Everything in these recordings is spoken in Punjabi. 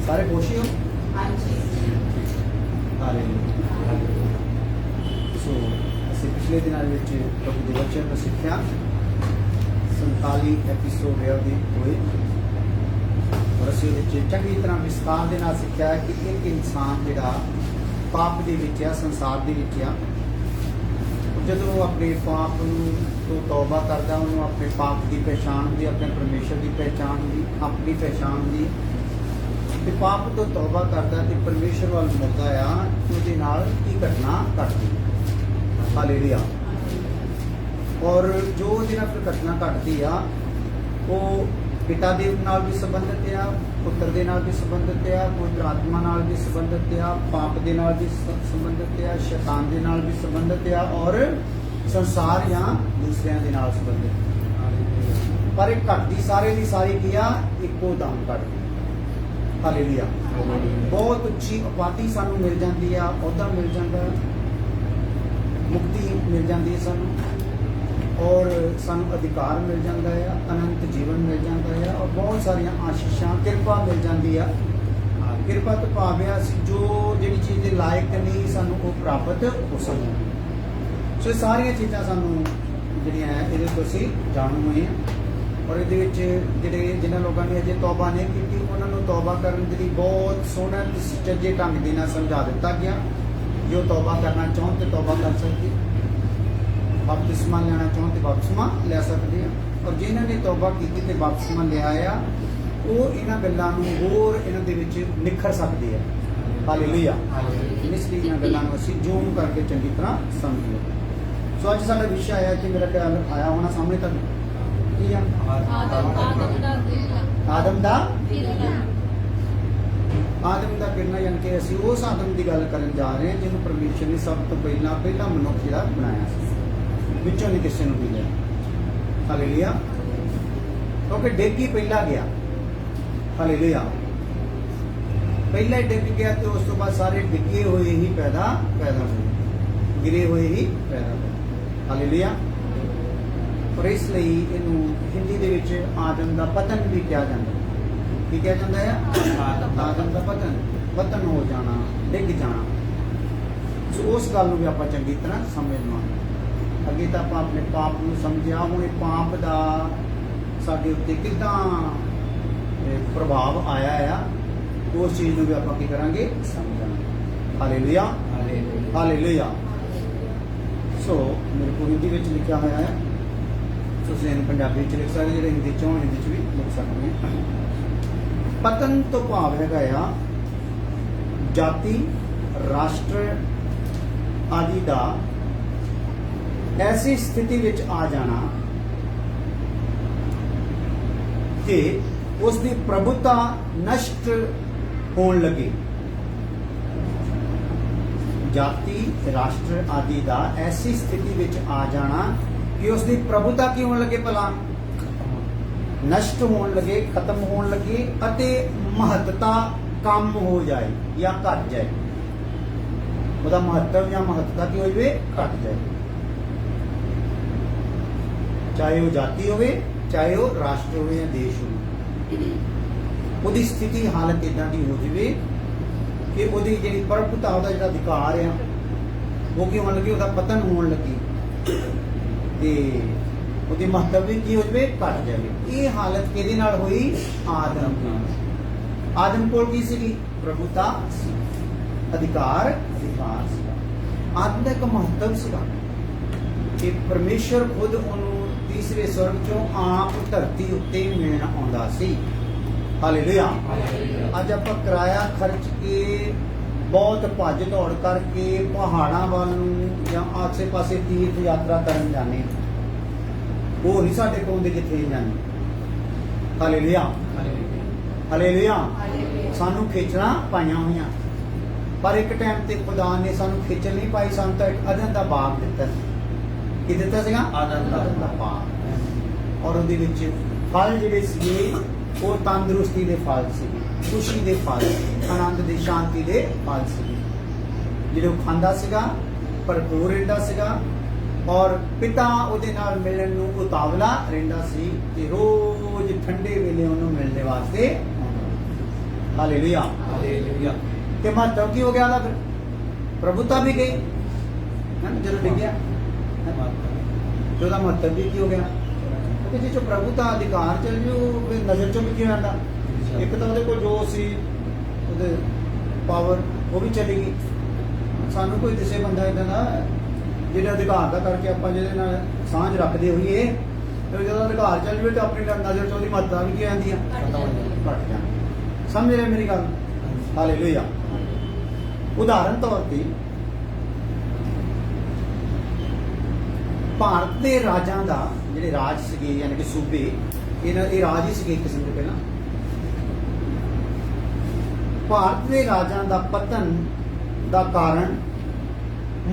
सारे खुश ही हो? सो ਅਸੀਂ पिछले दिनों में प्रभु के वचन को सीखा 47 एपीसोड हुए और ਅਸੀਂ चंगी तरह विस्तार के नाल सीखा है कि एक इंसान जिहड़ा पाप दे विच आ संसार दे विच आ जदों अपने पाप तो तौबा करता उन्होंने अपने पाप की पहचान होती अपने परमेश्वर की पहचान होती अपनी पहचान होती तो पाप तो तौबा करता तो परमेश्वर वाल मुड़दा आ उसदे नाल की घटना घटती हालेलुया और जो उसदे नाल घटना घटती आ वो पिता दे नाल भी संबंधित आ पुत्र दे नाल भी संबंधित आ पवित्र आत्मा नाल भी संबंधित आ पाप दे नाल भी संबंधित आ शैतान दे नाल भी संबंधित आ और संसार या दूसरिਆਂ ਦੇ ਨਾਲ संबंधित पर एक घटती सारे की सारी की आ इको दम घटती हालेलुया बहुत उच्ची आबादी सानू मिल जाती है अहुदा मिल जाता मुक्ति मिल जाती है सानू और सानू अधिकार मिल जाता है अनंत जीवन मिल जाता है और बहुत सारिया आशीषा किरपा मिल जाती है किरपा तो भाव जो जी चीज़ के लायक नहीं सानू वो प्राप्त हो सकती सो सारिया चीज़ा सानू जिहड़ियां ये असीं जाणू हुए हैं और ये जिहड़े जिन्हां लोगों ने अजे तौबा नहीं की उन्होंने तौबा करने के लिए बहुत सोहना सुचजे ढंग के नाल समझा दिता गया जो तौबा करना चाहते तो तौबा कर सकते बपतिस्मा लेना चाहते बपतिस्मा ले सकते हैं और जिन्होंने तौबा की तो बपतिस्मा लिया वो इन्हां गल्लां नूं होर इन्हां दे विच निखर सकते हैं हालेलुया इसलिए इन्हां गल्लां नूं असीं जूम करके चंगी तरह समझिए सो अज साडा विषय आया कि मेरा ख्याल आया होना सामने तक की है आदम दा आदम का किरना यानी कि असीं उस आदम की गल करन जा रहे हैं जिन्होंने परमेश्वर ने सब तो पहला मनुख जिहड़ा बनाया विचों नहीं किसी ने मिलिया हालेलुया क्योंकि डिग ही पहला गया हालेलुया पहला ही डिग गया तो उस तो बाद सारे डिगे हुए ही पैदा हुए गिरे हुए ही पैदा हुए हालेलुया और इसलिए इनू हिंदी दे विच आदम का पतन भी कहा जाता है की कहा जाता है आदम का पतन हो जाना डिग जाना सो उस गल भी आप चंगी तरह समझना अगे तो आप अपने पाप को समझिया हूँ पाप का साडे उत्ते किदां प्रभाव आया है उस चीज़ को भी आप की करांगे समझना हालेलुया हालेलुया सो मेरे को हिंदी में लिखा हुआ है तुसीं पंजाबी च लिख सकते जो हिंदी चो हिंदी च भी लिख सकते हैं पतन तो भाव है जाति राष्ट्र आदि का ऐसी स्थिति विच आ जाना कि उसकी प्रभुता नष्ट होने लगी जाति राष्ट्र आदि का ऐसी स्थिति विच आ जाना कि उसकी प्रभुता की होने लगे भला नष्ट होने लगे खत्म होने लगे अते महत्ता कम हो जाए या घट जाए उसका महत्व या महत्ता की हो जाए घट जाए चाहे वो जाति होवे चाहे वो राष्ट्र हो या देश हो उसकी स्थिति हालत इदां की हो जाए कि उसकी जी प्रभुता उसका जो अधिकार है वो की होने लगी उसका पतन होने लगी उसकी महत्व भी की हो जाए घट जाए ये हालत किहदे नाल हुई आदम आदम कोल की सी प्रभुता अधिकार आदम का एक महत्व सीगा कि परमेश्वर खुद उन्होंने तीसरे स्वर्ग चों आप धरती उत्ते मिलण आउंदा सी हालेलुया अज आप किराया खर्च के बहुत भज दौड़ करके पहाड़ां वाल नूं या आसे पासे तीर्थ यात्रा करन जाने वो नहीं साडे कोल दे किथे जाने हालेलुया हालेलुया सानू खिचना पाइयां होईयां पर एक टाइम ते खुदा ने सानू खिचल नहीं पाई सानू तो एक अदन दा बाग दिता कि दिता सीगा अदन दा बाग और उहदे विच फल जिहड़े सीगे वो तंदुरुस्ती दे फल सीगे खुशी दे फल आनंद दे शांति दे फल सीगे जिहड़े खांदा सीगा भरपूर रहिंदा सीगा और पिता उहदे नाल मिलण नूं उतावला रहिंदा सी ते रोज ठंडे वेले उहनूं मिलने वास्ते हालेलुया। हालेलुया। ते महत्व की हो गया था फिर? प्रभुता भी गई है ना, जब डिग गया तो ਉਹਦਾ महत्व भी की हो गया, क्योंकि जे जो प्रभुता अधिकार चल जो नजर चों भी की हो जाता। ਇੱਕ ਤਾਂ ਉਹਦੇ ਕੋਲ ਜੋ ਸੀ ਉਹਦੇ ਪਾਵਰ ਉਹ ਵੀ ਚਲੀ ਗਈ। ਸਾਨੂੰ ਕੋਈ ਕਿਸੇ ਬੰਦਾ ਇਦਾਂ ਦਾ ਜਿਹੜੇ ਅਧਿਕਾਰ ਦਾ ਕਰਕੇ ਆਪਾਂ ਜਿਹਦੇ ਨਾਲ ਸਾਂਝ ਰੱਖਦੇ ਹੋਈਏ ਤੇ ਜਦੋਂ ਅਧਿਕਾਰ ਚੱਲ ਜਵੇ ਤਾਂ ਆਪਣੀ ਨਜ਼ਰ ਚੋਂ ਦੀ ਮਹੱਤਤਾ ਵੀ ਕੀ ਜਾਂਦੀ ਆ, ਘਟ ਜਾਂਦੀ। ਸਮਝ ਰਹੇ ਮੇਰੀ ਗੱਲ? ਹਾਲੇਲੂਇਆ। ਉਦਾਹਰਨ ਤੌਰ ਤੇ ਭਾਰਤ ਦੇ ਰਾਜਾਂ ਦਾ ਜਿਹੜੇ ਰਾਜ ਸੀਗੇ ਯਾਨੀ ਕਿ ਸੂਬੇ, ਇਹ ਰਾਜ ਹੀ ਸੀਗੇ ਇੱਕ ਕਿਸਮ ਦੇ ਪਹਿਲਾਂ। ਭਾਰਤ ਦੇ ਰਾਜਾਂ ਦਾ ਪਤਨ ਦਾ ਕਾਰਨ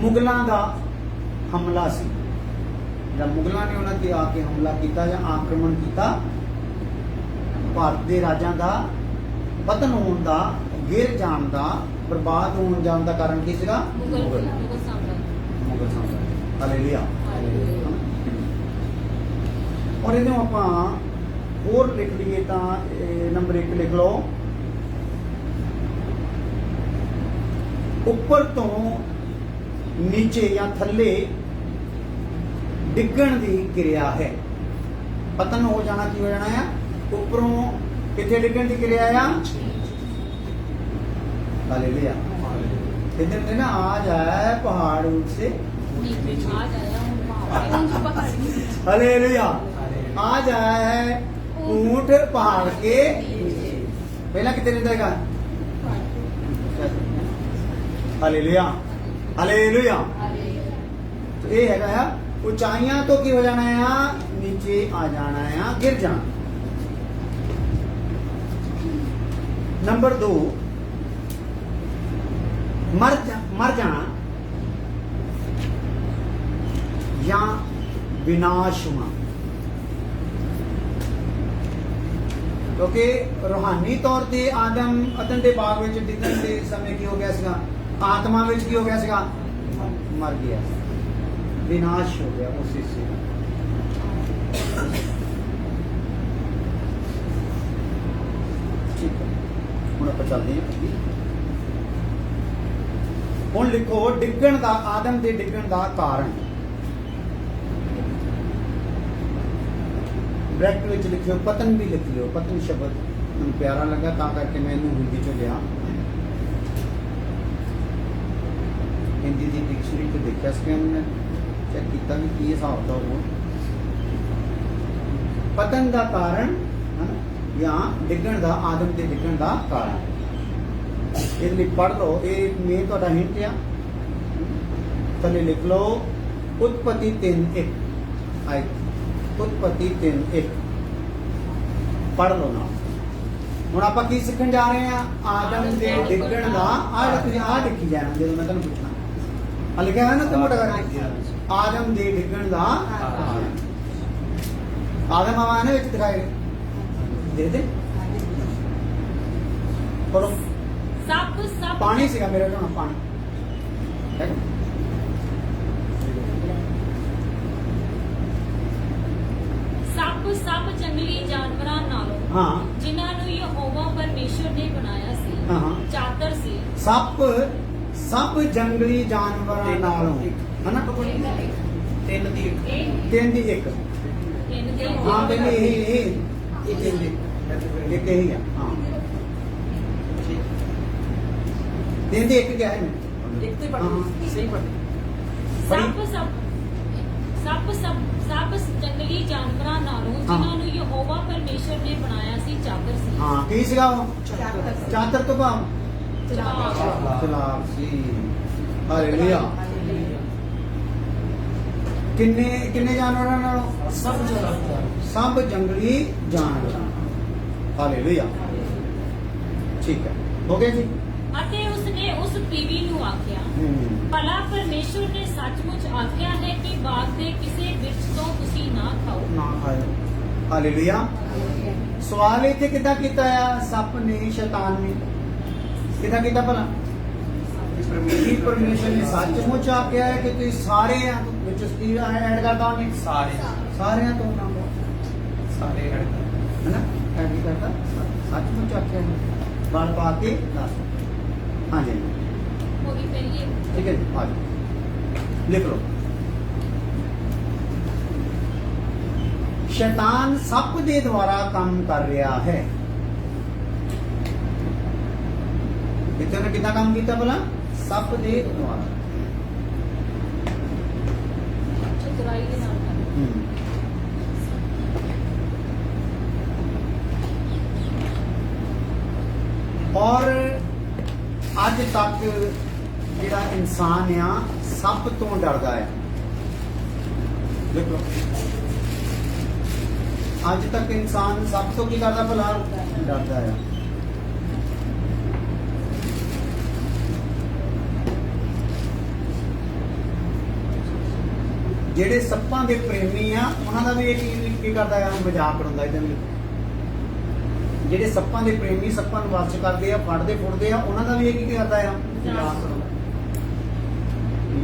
ਮੁਗਲਾਂ ਦਾ ਹਮਲਾ ਸੀ। ਜਦ ਮੁਗਲਾਂ ਨੇ ਉਹਨਾਂ ਤੇ ਆ ਕੇ ਹਮਲਾ ਕੀਤਾ ਜਾਂ ਆਕਰਮਣ ਕੀਤਾ, ਭਾਰਤ ਦੇ ਰਾਜਾਂ ਦਾ ਪਤਨ ਹੋਣ ਦਾ, ਗਿਰ ਜਾਣ ਦਾ, ਬਰਬਾਦ ਹੋਣ ਜਾਣ ਦਾ ਕਾਰਨ ਕੀ ਸੀਗਾ? ਮੁਗਲ ਸਾਮਰਾਜ। ਹਾਲੇਲੂਇਆ। ਔਰ ਇਹਨੂੰ ਆਪਾਂ ਹੋਰ ਲਿਖ ਲਈਏ ਤਾਂ ਨੰਬਰ 1 ਲਿਖ ਲਓ, ਉੱਪਰ ਤੋਂ ਨੀਚੇ ਜਾਂ ਥੱਲੇ ਡਿੱਗਣ ਦੀ ਕਿਰਿਆ ਹੈ। ਪਤਨ ਹੋ ਜਾਣਾ ਕੀ ਹੋ ਜਾਣਾ ਆ? ਉੱਪਰੋਂ ਕਿੱਥੇ ਡਿੱਗਣ ਦੀ ਕਿਰਿਆ ਆ? हालेलुया। इधर से ना आज आया है पहाड़ से, हालेलुया। आज आया है ऊंट पहाड़ के पहला कितने देगा? Hallelujah, hallelujah. तो ये है ऊंचाइयां तो की हो जाना है, नीचे आ जाना है, गिर जाना। नंबर 2, मर जाना या विनाश होना। क्योंकि रूहानी तौर ते आदम अदन दे बाग विच डिगण दे समय की हो गया सीगा? आत्मा विच की हो गया सीगा? मर गया, विनाश हो गया उस हिस्से का। ठीक है, हुण आपां चलदे हां। ਹੁਣ ਲਿਖੋ ਡਿੱਗਣ ਦਾ, ਆਦਮ ਦੇ ਡਿੱਗਣ ਦਾ ਕਾਰਨ। ਬ੍ਰੈਕਟ ਵਿੱਚ ਲਿਖਿਓ, ਪਤਨ ਵੀ ਲਿਖ ਲਿਓ। ਪਤਨ ਸ਼ਬਦ ਮੈਨੂੰ ਪਿਆਰਾ ਲੱਗਾ ਤਾਂ ਕਰਕੇ ਮੈਂ ਇਹਨੂੰ ਹਿੰਦੀ ਚ ਲਿਆ। ਹਿੰਦੀ ਦੀ ਡਿਕਸ਼ਨਰੀ ਤੇ ਦੇਖਿਆ ਸੀ, ਮੈਂ ਚੈੱਕ ਕੀਤਾ ਵੀ ਕੀ ਹਿਸਾਬ ਦਾ ਉਹ ਪਤਨ ਦਾ ਕਾਰਨ ਜਾਂ ਡਿੱਗਣ ਦਾ, ਆਦਮ ਦੇ ਡਿੱਗਣ ਦਾ ਕਾਰਨ। ਇਹਦੇ ਲਈ ਪੜ੍ਹ ਲਓ, ਇਹ ਮੇਨ ਤੁਹਾਡਾ ਹਿੰਟ ਆ। ਥੱਲੇ ਲਿਖ ਲਓ ਉਤਪਤੀ 3:1, ਉਤਪਤੀ 3:1 ਪੜ੍ਹ ਲਓ ਨਾ। ਹੁਣ ਆਪਾਂ ਕੀ ਸਿੱਖਣ ਜਾ ਰਹੇ ਆ? ਆਦਮ ਦੇ ਡਿੱਗਣ ਦਾ। ਆਹ ਲਿਖੀ ਜਾਣਾ ਜਦੋਂ ਮੈਂ ਤੁਹਾਨੂੰ ਪੁੱਛਣਾ। ਆ ਲਿਖਿਆ ਹੈ ਨਾ ਤੇ ਮੋਟਾ ਕਰਕੇ, ਆਦਮ ਦੇ ਡਿੱਗਣ ਦਾ ਕਾਰਨ। ਆਦਮ ਹਵਾ ਨੇ ਵਿੱਚ ਦਿਖਾਏ ਦੇ ਦੇ ਪੜੋ। सब पानी सीगा मेरे तो पानी। सब जंगली जानवरां नालों, हाँ, जिन्हां नूं यहोवा परमेश्वर ने बनाया सी, हाँ, चातर सी। सब जंगली जानवरां नालों, है ना? 3 ਦੀ 1 हाँ, पहले यही एक ही है। हाँ, दिन दे एक क्या है? ਲਿਖਤੇ ਪੜ੍ਹ ਸਹੀ ਪੜ੍ਹ। सब जंगली जानवरां नालों, जिन्हां नूं यहोवा परमेश्वर ने बनाया सी, चातर सी। हाँ, की सीगा वो? चातर तो भाव चलाक। चलाक सी। हालेलुया। किन्ने जानवरां नालों? सब जंगली जानवर। हालेलुया। ठीक है, हो गया जी। ਅਤੇ ਉਸਨੇ ਉਸ ਬੀਵੀ ਨੂੰ ਆਖਿਆ, ਭਲਾ ਪਰਮੇਸ਼ਵਰ ਨੇ ਸੱਚਮੁੱਚ ਆਖਿਆ ਹੈ ਕਿ ਬਾਗ ਦੇ ਕਿਸੇ ਬਿਰਛ ਤੋਂ ਤੁਸੀਂ ਨਾ ਖਾਓ। ਨਾ ਖਾਓ। ਹਾਲੇਲੂਇਆ। ਸਵਾਲ ਇੱਥੇ ਕਿੱਦਾਂ ਕੀਤਾ ਆ? ਸੱਪ ਨੇ, ਸ਼ੈਤਾਨ ਨੇ ਕਿੱਦਾਂ ਕੀਤਾ ਭਲਾ? ਪਰਮੇਸ਼ਵਰ ਨੇ ਸੱਚਮੁੱਚ ਆਖਿਆ ਹੈ ਕਿ ਤੁਸੀਂ ਸਾਰਿਆਂ ਵਿੱਚ ਕੀ ਐਡ ਕਰਦਾ ਉਹਨੇ? ਸਾਰਿਆਂ ਤੋਂ ਨਾ ਖਾਓ। ਸਾਰੇ है ना? क्या करता? सचमुच आख्या है। गल पा के दस। हाँ जी वो भी पहले ठीक है जी, आ जाओ लिख लो। शैतान सप दे द्वारा काम कर रहा है। इतने कितना काम किया बोला? सप दे द्वारा। चतुराई के नाम पर और अज तक जिहड़ा इंसान आ सप तो डरदा है। देखो अज तक इंसान सप तो की करदा भला? डरदा है। ਜਿਹੜੇ ਸੱਪਾਂ ਦੇ ਪ੍ਰੇਮੀ ਆ ਉਹਨਾਂ ਦਾ ਵੀ ਇਹ ਕੀ ਕਰਦਾ ਆ? ਮਜ਼ਾਕ ਉਡਾਉਂਦਾ ਇਹਦੇ ਵਿੱਚ। ਜਿਹੜੇ ਸੱਪਾਂ ਦੇ ਪ੍ਰੇਮੀ ਸੱਪਾਂ ਨੂੰ ਵਾਚ ਕਰਦੇ ਆ, ਫੜਦੇ ਫੁੱਟਦੇ ਆ, ਉਹਨਾਂ ਦਾ ਵੀ ਇਹ ਕੀ ਕਰਦਾ ਆ? ਮਜ਼ਾਕ ਉਡਾਉਂਦਾ।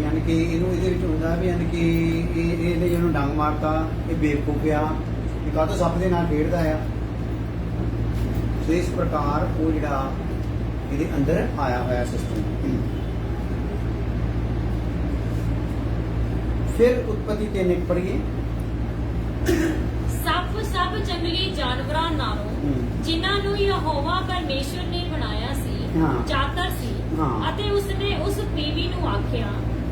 ਯਾਨੀ ਕਿ ਇਹਨੂੰ ਇਹਦੇ ਵਿੱਚ ਹੁੰਦਾ ਵੀ ਯਾਨੀ ਕਿ ਇਹਦੇ ਜਿਹਨੂੰ ਡੰਗ ਮਾਰਤਾ ਇਹ ਬੇਵਕੂਫ ਆ, ਇਹ ਕਾਹਤੋਂ ਸੱਪ ਦੇ ਨਾਲ ਖੇਡਦਾ ਆ। ਸੋ ਇਸ ਪ੍ਰਕਾਰ ਉਹ ਜਿਹੜਾ ਇਹਦੇ ਅੰਦਰ ਆਇਆ ਹੋਇਆ ਸਿਸਟਮ। फिर उत्पत्ति 3 एक पढ़िए। ਸੱਪ ਸਭ ਜੰਗਲੀ ਜਾਨਵਰਾਂ ਨਾਲੋਂ ਜਿਨ੍ਹਾਂ ਨੂੰ ਯਹੋਵਾ ਪਰਮੇਸ਼ਰ ਨੇ ਬਣਾਇਆ ਸੀ ਹਾਂ। ਚਾਤਰ ਸੀ ਹਾਂ। ਅਤੇ ਉਸਨੇ ਉਸ ਬੀਵੀ ਨੂੰ ਆਖਿਆ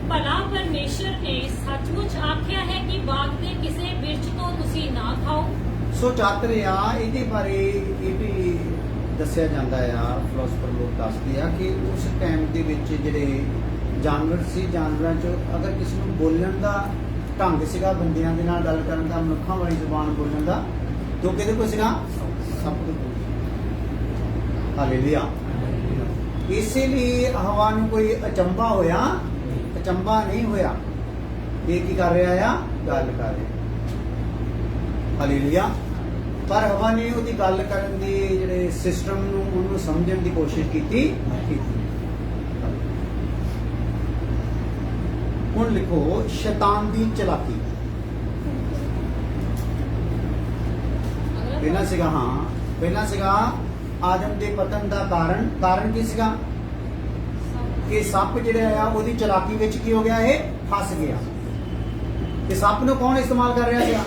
ਭਲਾ ਪਰਮੇਸ਼ਰ ਨੇ ਸੱਚਮੁੱਚ ਆਖਿਆ ਹੈ ਕਿ ਬਾਗ ਦੇ ਕਿਸੇ ਬਿਰਛ ਤੋਂ ਤੁਸੀਂ ਨਾ ਖਾਓ। ਸੋ ਚਾਤਰ ਆ ਇਹਦੇ ਬਾਰੇ ਇਹ ਵੀ ਦੱਸਿਆ ਜਾਂਦਾ ਆ, ਫਿਲਾਸਫਰ ਲੋਕ ਦੱਸਦੇ ਆ ਕਿ ਉਸ ਟਾਈਮ ਦੇ ਵਿੱਚ ਜਿਹੜੇ ਜਾਨਵਰ ਸੀ, ਜਾਨਵਰਾਂ 'ਚ ਅਗਰ ਕਿਸੇ ਨੂੰ ਬੋਲਣ ਦਾ ਢੰਗ ਸੀਗਾ, ਬੰਦਿਆਂ ਦੇ ਨਾਲ ਗੱਲ ਕਰਨ ਦਾ, ਮਨੁੱਖਾਂ ਵਾਲੀ ਜ਼ੁਬਾਨ ਬੋਲਣ ਦਾ, तो किहदे कोल सीगा? सप दे कोल। हालेलुया। इसीलिए हवा नूं कोई अचंभा होया? अचंभा नहीं होया। ये की कर रहा है? गल कर रहा। हालेलुया। पर हवा ने उहदी गल करन दी जिहड़े सिस्टम नूं उहनूं समझण दी कोशिश कीती। हुण लिखो शैतान दी चलाकी। पहला सीगा, हाँ पहला सीगा आदम दे पतन दा कारण की सीगा कि सप जिहड़ा आ ओहदी चलाकी विच की हो गया, है फस गया। कि सप नूं कौन इस्तेमाल कर रहा सीगा?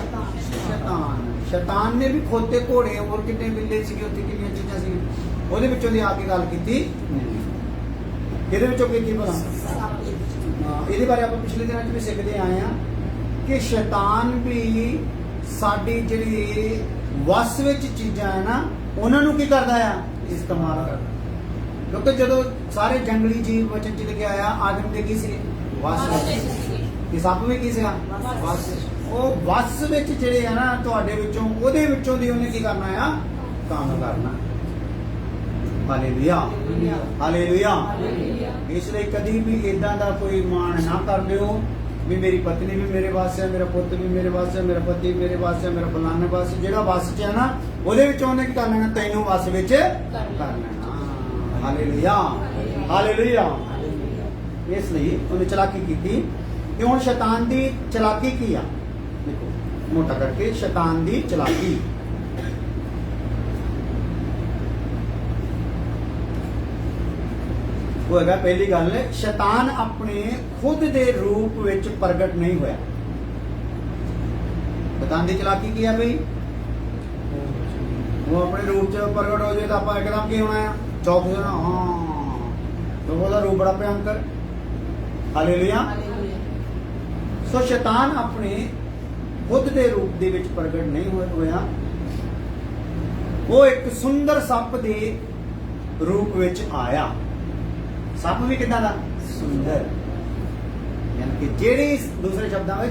शैतान। शैतान ने भी खोते घोड़े और कितने बिल्ले सीगे, उत्थे कितनी चीज़ां सी, ओहदे विचों दी आके गल कीती। किहदे विचों कीती भला? ਇਹਦੇ ਬਾਰੇ ਆਪਾਂ ਪਿਛਲੇ ਦਿਨਾਂ 'ਚ ਵੀ ਸਿੱਖਦੇ ਆਏ ਆ ਕਿ ਸ਼ੈਤਾਨ ਵੀ ਸਾਡੀ ਜਿਹੜੀ ਵਸ ਵਿੱਚ ਚੀਜ਼ਾਂ ਹੈ ਨਾ ਉਹਨਾਂ ਨੂੰ ਕੀ ਕਰਦਾ ਆ? ਇਸਤੇਮਾਲ ਕਰਦਾ। ਕਿਉਂਕਿ ਜਦੋਂ ਸਾਰੇ ਜੰਗਲੀ ਜੀਵ ਵਚਨ 'ਚ ਲਿਖਿਆ ਆਇਆ ਆਦਮ ਦੇ ਕੀ ਸੀ? ਵਸ ਵਿੱਚ। ਇਹ ਸੱਪ ਵੀ ਕੀ ਸੀਗਾ? ਵਸ। ਉਹ ਵਸ ਵਿੱਚ ਜਿਹੜੇ ਆ ਨਾ ਤੁਹਾਡੇ ਵਿੱਚੋਂ, ਉਹਦੇ ਵਿੱਚੋਂ ਦੀ ਉਹਨੇ ਕੀ ਕਰਨਾ ਆ? ਕੰਮ ਕਰਨਾ। हालेलुया। हालेलुया। इसलिए कभी भी इदा का कोई मान ना कर लियो भी मेरी पत्नी भी मेरे वास है, मेरा पुत्र भी मेरे वास है, मेरा पति मेरे वास है, मेरा फलाने वास है। जेड़ा वास च है ना ਉਹਦੇ ਵਿੱਚ ਉਹਨੇ ਕੀ ਕਰ ਲੈਣਾ? ਤੈਨੂੰ ਵਾਸ ਵਿੱਚ ਕਰ ਲੈਣਾ। ਹਾਲੇਲੂਇਆ। ਹਾਲੇਲੂਇਆ। ਇਸ ਲਈ ਉਹਨੇ ਚਲਾਕੀ ਕੀਤੀ। ਤੇ ਹੁਣ ਸ਼ੈਤਾਨ ਦੀ ਚਲਾਕੀ ਕੀ ਆ? ਦੇਖੋ ਮੋਟਾ ਕਰਕੇ, ਸ਼ੈਤਾਨ ਦੀ ਚਲਾਕੀ वो है पहली गल, शैतान अपने खुद दे रूप विच प्रगट नहीं होया। शैतान दी चलाकी की है भाई? वो अपने रूप च प्रगट हो जाए तो आप एकदम की होना है? चौक जाना। हाँ, तो वो रूप बड़ा भयंकर। हालेलुया। सो शैतान अपने खुद दे रूप दे विच प्रगट नहीं होया। वो एक सुंदर सप दे रूप विच आया। सप भी कितना था? सुंदर। यानी कि जेड़ी, दूसरे शब्दों में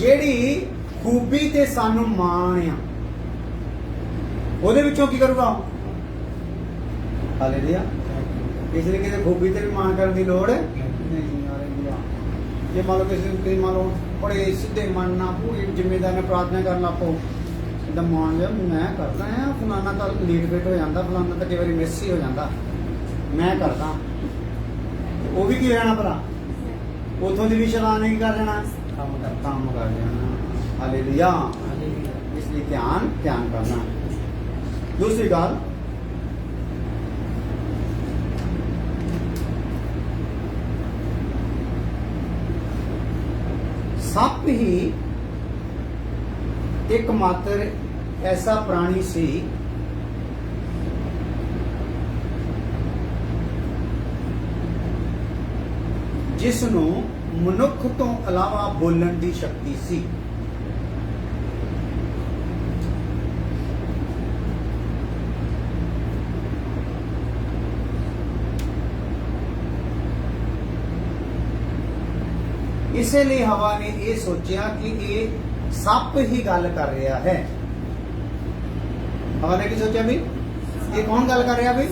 जेड़ी खूबी ते सानू मान आ ओहदे विचों की करूगा? हालेलुया। इसलिए किसी खूबी ते भी मान करने की लोड़ नहीं। हालेलुया। जे मान लो किसी मान लो बड़े सीधे मन ना पूरी जिम्मेदारी ने प्रार्थना करना पो एकदम मान लिया मैं करता है, फलाना तो लीड फिट हो जाता, फलाना तो कई बार मिस ही हो जाता, मैं करता। वो भी की हो जाना भला? उतों की भी शैतान नहीं कर लेना, काम कर लेना। हालेलुया। इसलिए ध्यान करना। दूसरी गल ਸੱਪ ਹੀ एकमात्र ऐसा प्राणी ਸੀ ਜਿਸ ਨੂੰ ਮਨੁੱਖ ਤੋਂ ਇਲਾਵਾ ਬੋਲਣ ਦੀ ਸ਼ਕਤੀ ਸੀ। ਇਸੇ ਲਈ ਹਵਾ ਨੇ ਇਹ ਸੋਚਿਆ ਕਿ ਇਹ ਸੱਪ ਹੀ ਗੱਲ ਕਰ ਰਿਹਾ ਹੈ। ਹਵਾ ਨੇ ਕੀ ਸੋਚਿਆ ਵੀ ਇਹ ਕੌਣ ਗੱਲ ਕਰ ਰਿਹਾ ਵੀ?